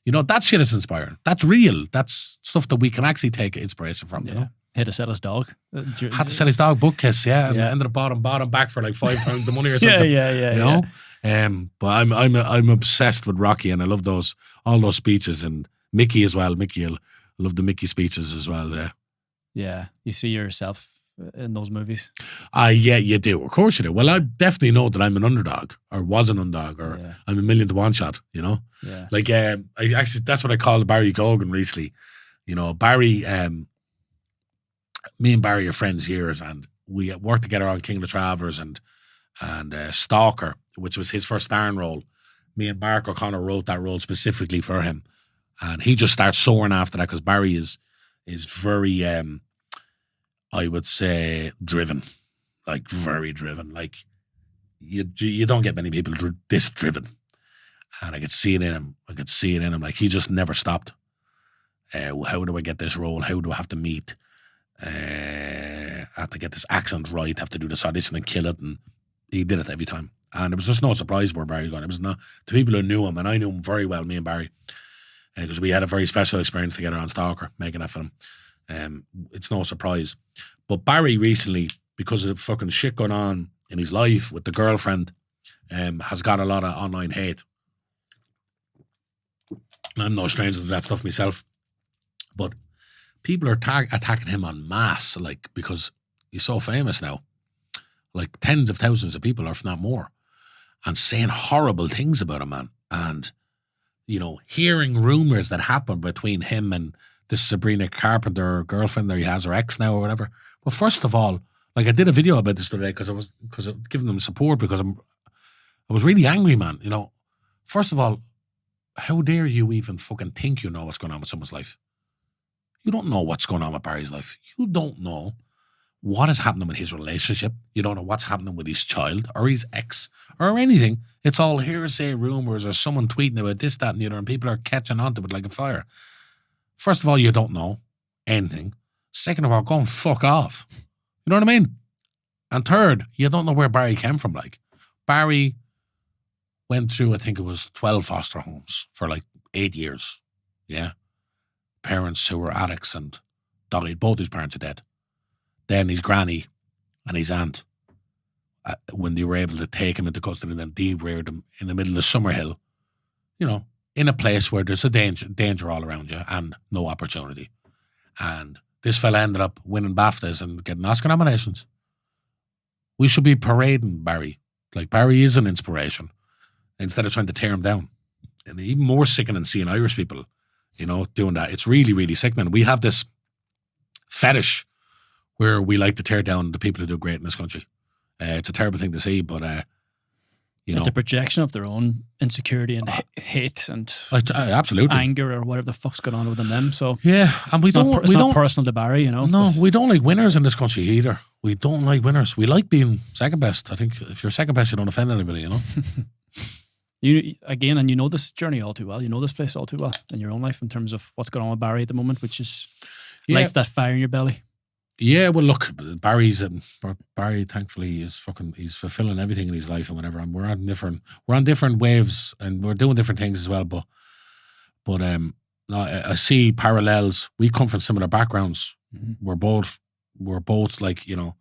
B: You know, that shit is inspiring. That's real. That's stuff that we can actually take inspiration from, you know?
A: Had to sell his dog.
B: Had to sell his dog, Bookkiss, and ended up bought him back for like 5 times the money or something. You know? But I'm obsessed with Rocky, and I love all those speeches, and Mickey as well. I love the Mickey speeches as well. Yeah.
A: Yeah. You see yourself in those movies?
B: Yeah, you do. Of course you do. Well, I definitely know that I'm an underdog, or was an underdog, or I'm a million to one shot, you know?
A: Yeah.
B: Like, that's what I called Barry Cogan recently. You know, Barry, me and Barry are friends years, and we worked together on King of the Travers and Stalker, which was his first starring role. Me and Mark O'Connor wrote that role specifically for him, and he just starts soaring after that because Barry is very, I would say, driven, like very driven. Like you don't get many people this driven, and I could see it in him. Like he just never stopped. How do I get this role? How do I have to meet? I have to get this accent right, have to do this audition and kill it, and he did it every time. And it was just no surprise where Barry got. It was not to people who knew him, and I knew him very well, me and Barry, because we had a very special experience together on Stalker, making that film. It's no surprise. But Barry recently, because of fucking shit going on in his life with the girlfriend, has got a lot of online hate. And I'm no stranger to that stuff myself. But people are attacking him en masse, like, because he's so famous now. Like tens of thousands of people, or if not more, and saying horrible things about him, man. And, you know, hearing rumors that happen between him and this Sabrina Carpenter girlfriend that he has, or ex now, or whatever. Well, first of all, like I did a video about this today because I'm giving them support because I was really angry, man. You know, first of all, how dare you even fucking think you know what's going on with someone's life? You don't know what's going on with Barry's life. You don't know what is happening with his relationship. You don't know what's happening with his child or his ex or anything. It's all hearsay rumors or someone tweeting about this, that, and the other, and people are catching on to it like a fire. First of all, you don't know anything. Second of all, go and fuck off. You know what I mean? And third, you don't know where Barry came from. Like, Barry went through, I think it was 12 foster homes for like 8 years. Yeah. Parents who were addicts and died. Both his parents are dead. Then his granny and his aunt, when they were able to take him into custody and then de-reared him in the middle of Summerhill, you know, in a place where there's a danger all around you and no opportunity. And this fella ended up winning BAFTAs and getting Oscar nominations. We should be parading Barry. Like, Barry is an inspiration instead of trying to tear him down. And even more sickening seeing Irish people, you know, doing that. It's really, really sickening. We have this fetish where we like to tear down the people who do great in this country. It's a terrible thing to see, but you know,
A: it's a projection of their own insecurity and hate and
B: absolutely
A: anger or whatever the fuck's going on within them. So
B: yeah, and
A: it's not personal to Barry, you know.
B: No, we don't like winners in this country either. We don't like winners. We like being second best. I think if you're second best, you don't offend anybody, you know.
A: And you know this journey all too well. You know this place all too well in your own life in terms of what's going on with Barry at the moment, which is lights that fire in your belly.
B: Yeah, well, look, Barry, thankfully, he's fulfilling everything in his life and whatever. And we're on different waves and we're doing different things as well. But I see parallels. We come from similar backgrounds. Mm-hmm. We're both like, you know,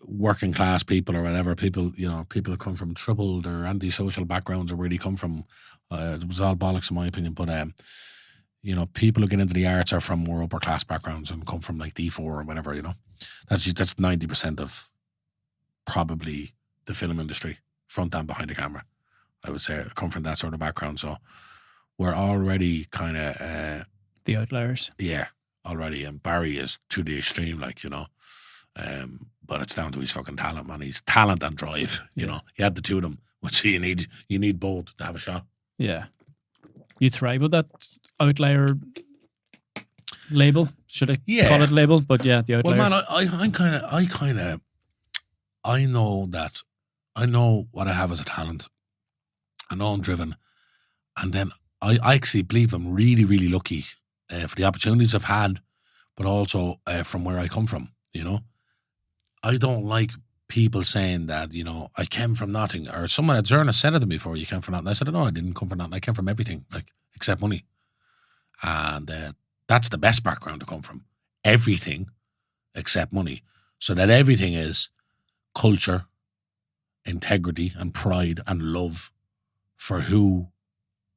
B: working class people or whatever. People who come from troubled or antisocial backgrounds or where they come from. It was all bollocks in my opinion, but you know, people who get into the arts are from more upper class backgrounds and come from like D4 or whatever, you know. That's 90% of probably the film industry, front and behind the camera. I would say come from that sort of background. So we're already kind of
A: the outliers.
B: Yeah, already. And Barry is to the extreme, like, you know. But it's down to his fucking talent, man. He's talent and drive, you know. You had the two of them, which you need both to have a shot.
A: Yeah. You thrive with that outlier label. Should I call it label? But yeah, the outlier.
B: Well, man, I know that I know what I have as a talent. I know I'm driven, and then I actually believe I'm really, really lucky for the opportunities I've had, but also from where I come from. You know, I don't like people saying that, you know, I came from nothing, or someone at Zerna said it to me before, you came from nothing. I said, no, I didn't come from nothing. I came from everything, like, except money. And that's the best background to come from. Everything except money. So that everything is culture, integrity and pride and love for who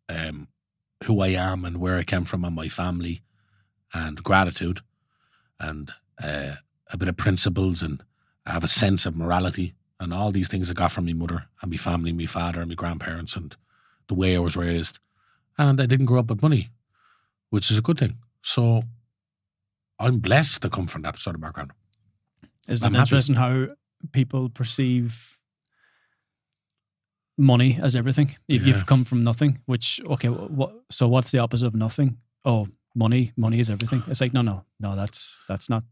B: I am and where I came from and my family, and gratitude and a bit of principles, and I have a sense of morality and all these things I got from my mother and my family, my father and my grandparents and the way I was raised. And I didn't grow up with money, which is a good thing. So I'm blessed to come from that sort of background.
A: Isn't it interesting how people perceive money as everything? You've come from nothing, which, okay, so what's the opposite of nothing? Oh, money is everything. It's like, no, that's not,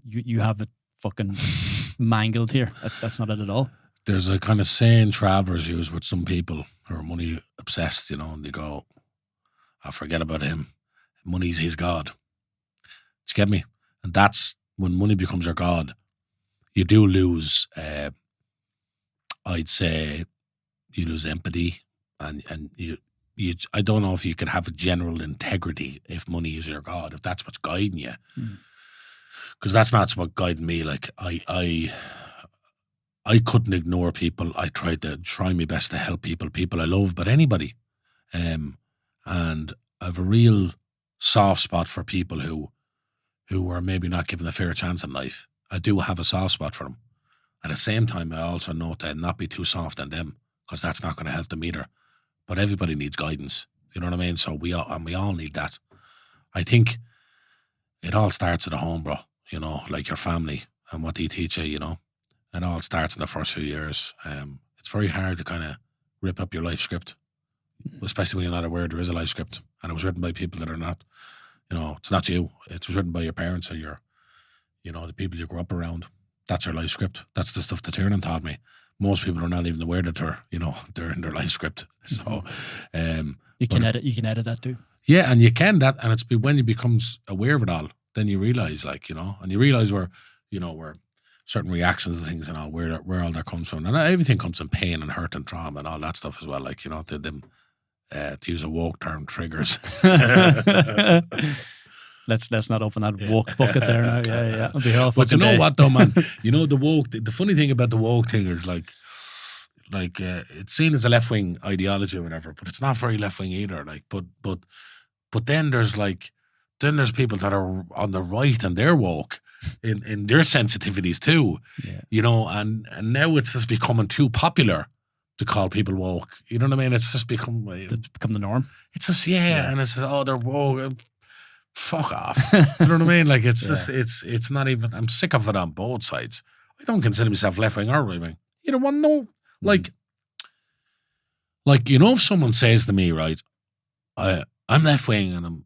A: you have it fucking mangled here. That's not it at all.
B: There's a kind of saying travelers use with some people who are money obsessed, you know, and they go, I forget about him. Money's his God. Do you get me? And that's when money becomes your God. You do lose, I'd say, you lose empathy, and you. I don't know if you could have a general integrity if money is your God, if that's what's guiding you. Because that's not what's guiding me. Like, I couldn't ignore people. I tried my best to help people I love, but anybody. And I have a real soft spot for people who are maybe not given a fair chance in life. I do have a soft spot for them. At the same time, I also note that not be too soft on them, because that's not going to help them either. But everybody needs guidance. You know what I mean? So we all need that. I think it all starts at the home, bro. You know, like your family and what they teach you, you know. It all starts in the first few years. It's very hard to kind of rip up your life script, especially when you're not aware there is a life script. And it was written by people that are not, you know, it's not you. It was written by your parents or the people you grew up around. That's your life script. That's the stuff that Tiernan taught me. Most people are not even aware that they're in their life script. So
A: you can edit that too.
B: Yeah, and you can that, and it's when you becomes aware of it all, then you realize, like, you know, and you realize where certain reactions to things and all, where all that comes from. And everything comes from pain and hurt and trauma and all that stuff as well. Like, you know, to use a woke term, triggers.
A: Let's not open that woke bucket there now. Yeah. It'll be hell.
B: But you know what though, man? You know, the funny thing about the woke thing is like Like it's seen as a left wing ideology or whatever, but it's not very left wing either. Like, but then there's people that are on the right and they're woke in their sensitivities too. You know, and now it's just becoming too popular to call people woke. You know what I mean? It's just become
A: the norm.
B: It's just and it's just, they're woke. Fuck off. You know what I mean? Like it's just it's not even. I'm sick of it on both sides. I don't consider myself left wing or right wing. Either one, no. Like you know, if someone says to me, right, I'm left wing, and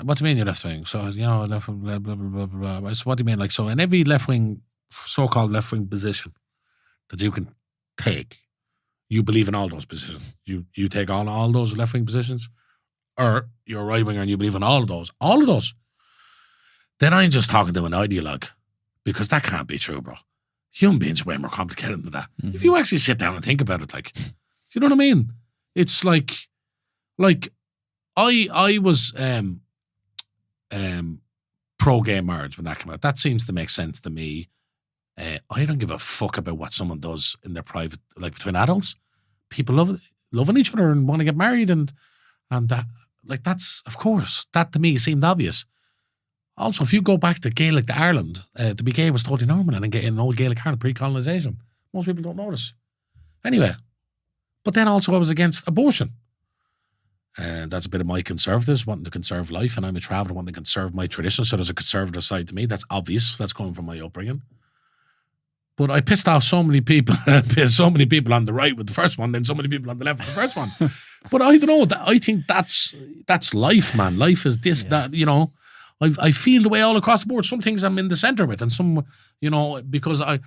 B: what do you mean you're left wing? So you know, left wing, blah blah blah blah blah. So what do you mean? Like, so in every left wing, so-called left wing position that you can take, you believe in all those positions. You take on all those left wing positions. Or you're right winger and you believe in all of those, then I'm just talking to an ideologue, because that can't be true, bro. Human beings are way more complicated than that. If you actually sit down and think about it, like, do you know what I mean? It's like I was pro gay marriage when that came out. That seems to make sense to me. I don't give a fuck about what someone does in their private, like between adults. People loving each other and want to get married and that. Like, that's, of course, that to me seemed obvious. Also, if you go back to Gaelic Ireland, to be gay was totally normal in old Gaelic Ireland, pre-colonisation. Most people don't notice. Anyway, but then also I was against abortion. And that's a bit of my conservatives wanting to conserve life, and I'm a traveller wanting to conserve my tradition, so there's a conservative side to me. That's obvious. That's coming from my upbringing. But I pissed off so many people on the right with the first one, then so many people on the left with the first one. But I don't know. I think that's life, man. Life is this, that, you know. I feel the way all across the board. Some things I'm in the centre with, and some, you know, because I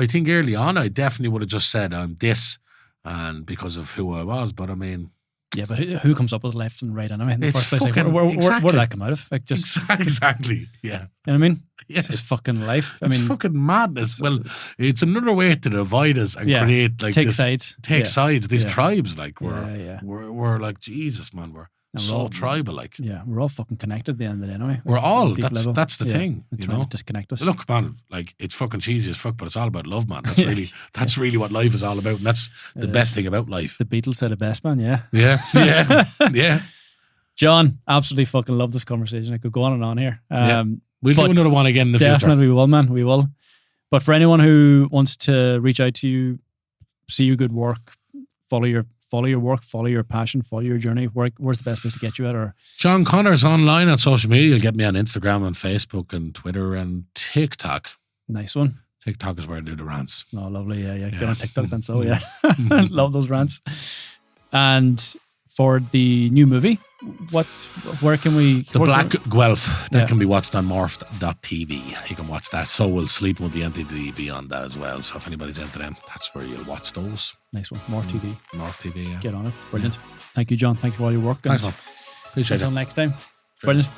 B: think early on I definitely would have just said I'm this, and because of who I was. But I mean,
A: yeah, but who comes up with left and right anyway? In the
B: it's
A: first place,
B: fucking,
A: like,
B: exactly.
A: where did that come out of? Like, just
B: exactly, yeah.
A: You know what I mean?
B: Yeah,
A: it's fucking life.
B: It's fucking madness. Well, it's another way to divide us and create like sides. Take sides. These tribes, like we're like, Jesus, man, we're so tribal, like.
A: Yeah, we're all fucking connected at the end of the day anyway.
B: We're all, that's the thing, you know.
A: Disconnect us.
B: Look, man, like, it's fucking cheesy as fuck, but it's all about love, man. That's really what life is all about, and that's the best thing about life.
A: The Beatles said it best, man.
B: Yeah.
A: John, absolutely fucking love this conversation. I could go on and on here.
B: We'll do another one again in the future.
A: Definitely we will, man. We will. But for anyone who wants to reach out to you, see your good work, follow your work, follow your passion, follow your journey, where's the best place to get you at? Or
B: John Connors online on social media. You'll get me on Instagram and Facebook and Twitter and TikTok.
A: Nice one.
B: TikTok is where I do the rants.
A: Oh, lovely. Yeah. Get on TikTok then. So yeah, love those rants. And for the new movie, where can we...
B: The Black Guelph, that can be watched on morphed.tv. You can watch that. So will Sleep with the Entity be on that as well. So if anybody's into them, that's where you'll watch those.
A: Nice one. Morph TV.
B: Morph TV, yeah.
A: Get on it. Brilliant. Thank you, John. Thank you for all your work.
B: Thanks, man. Appreciate it.
A: Until next time. Brilliant.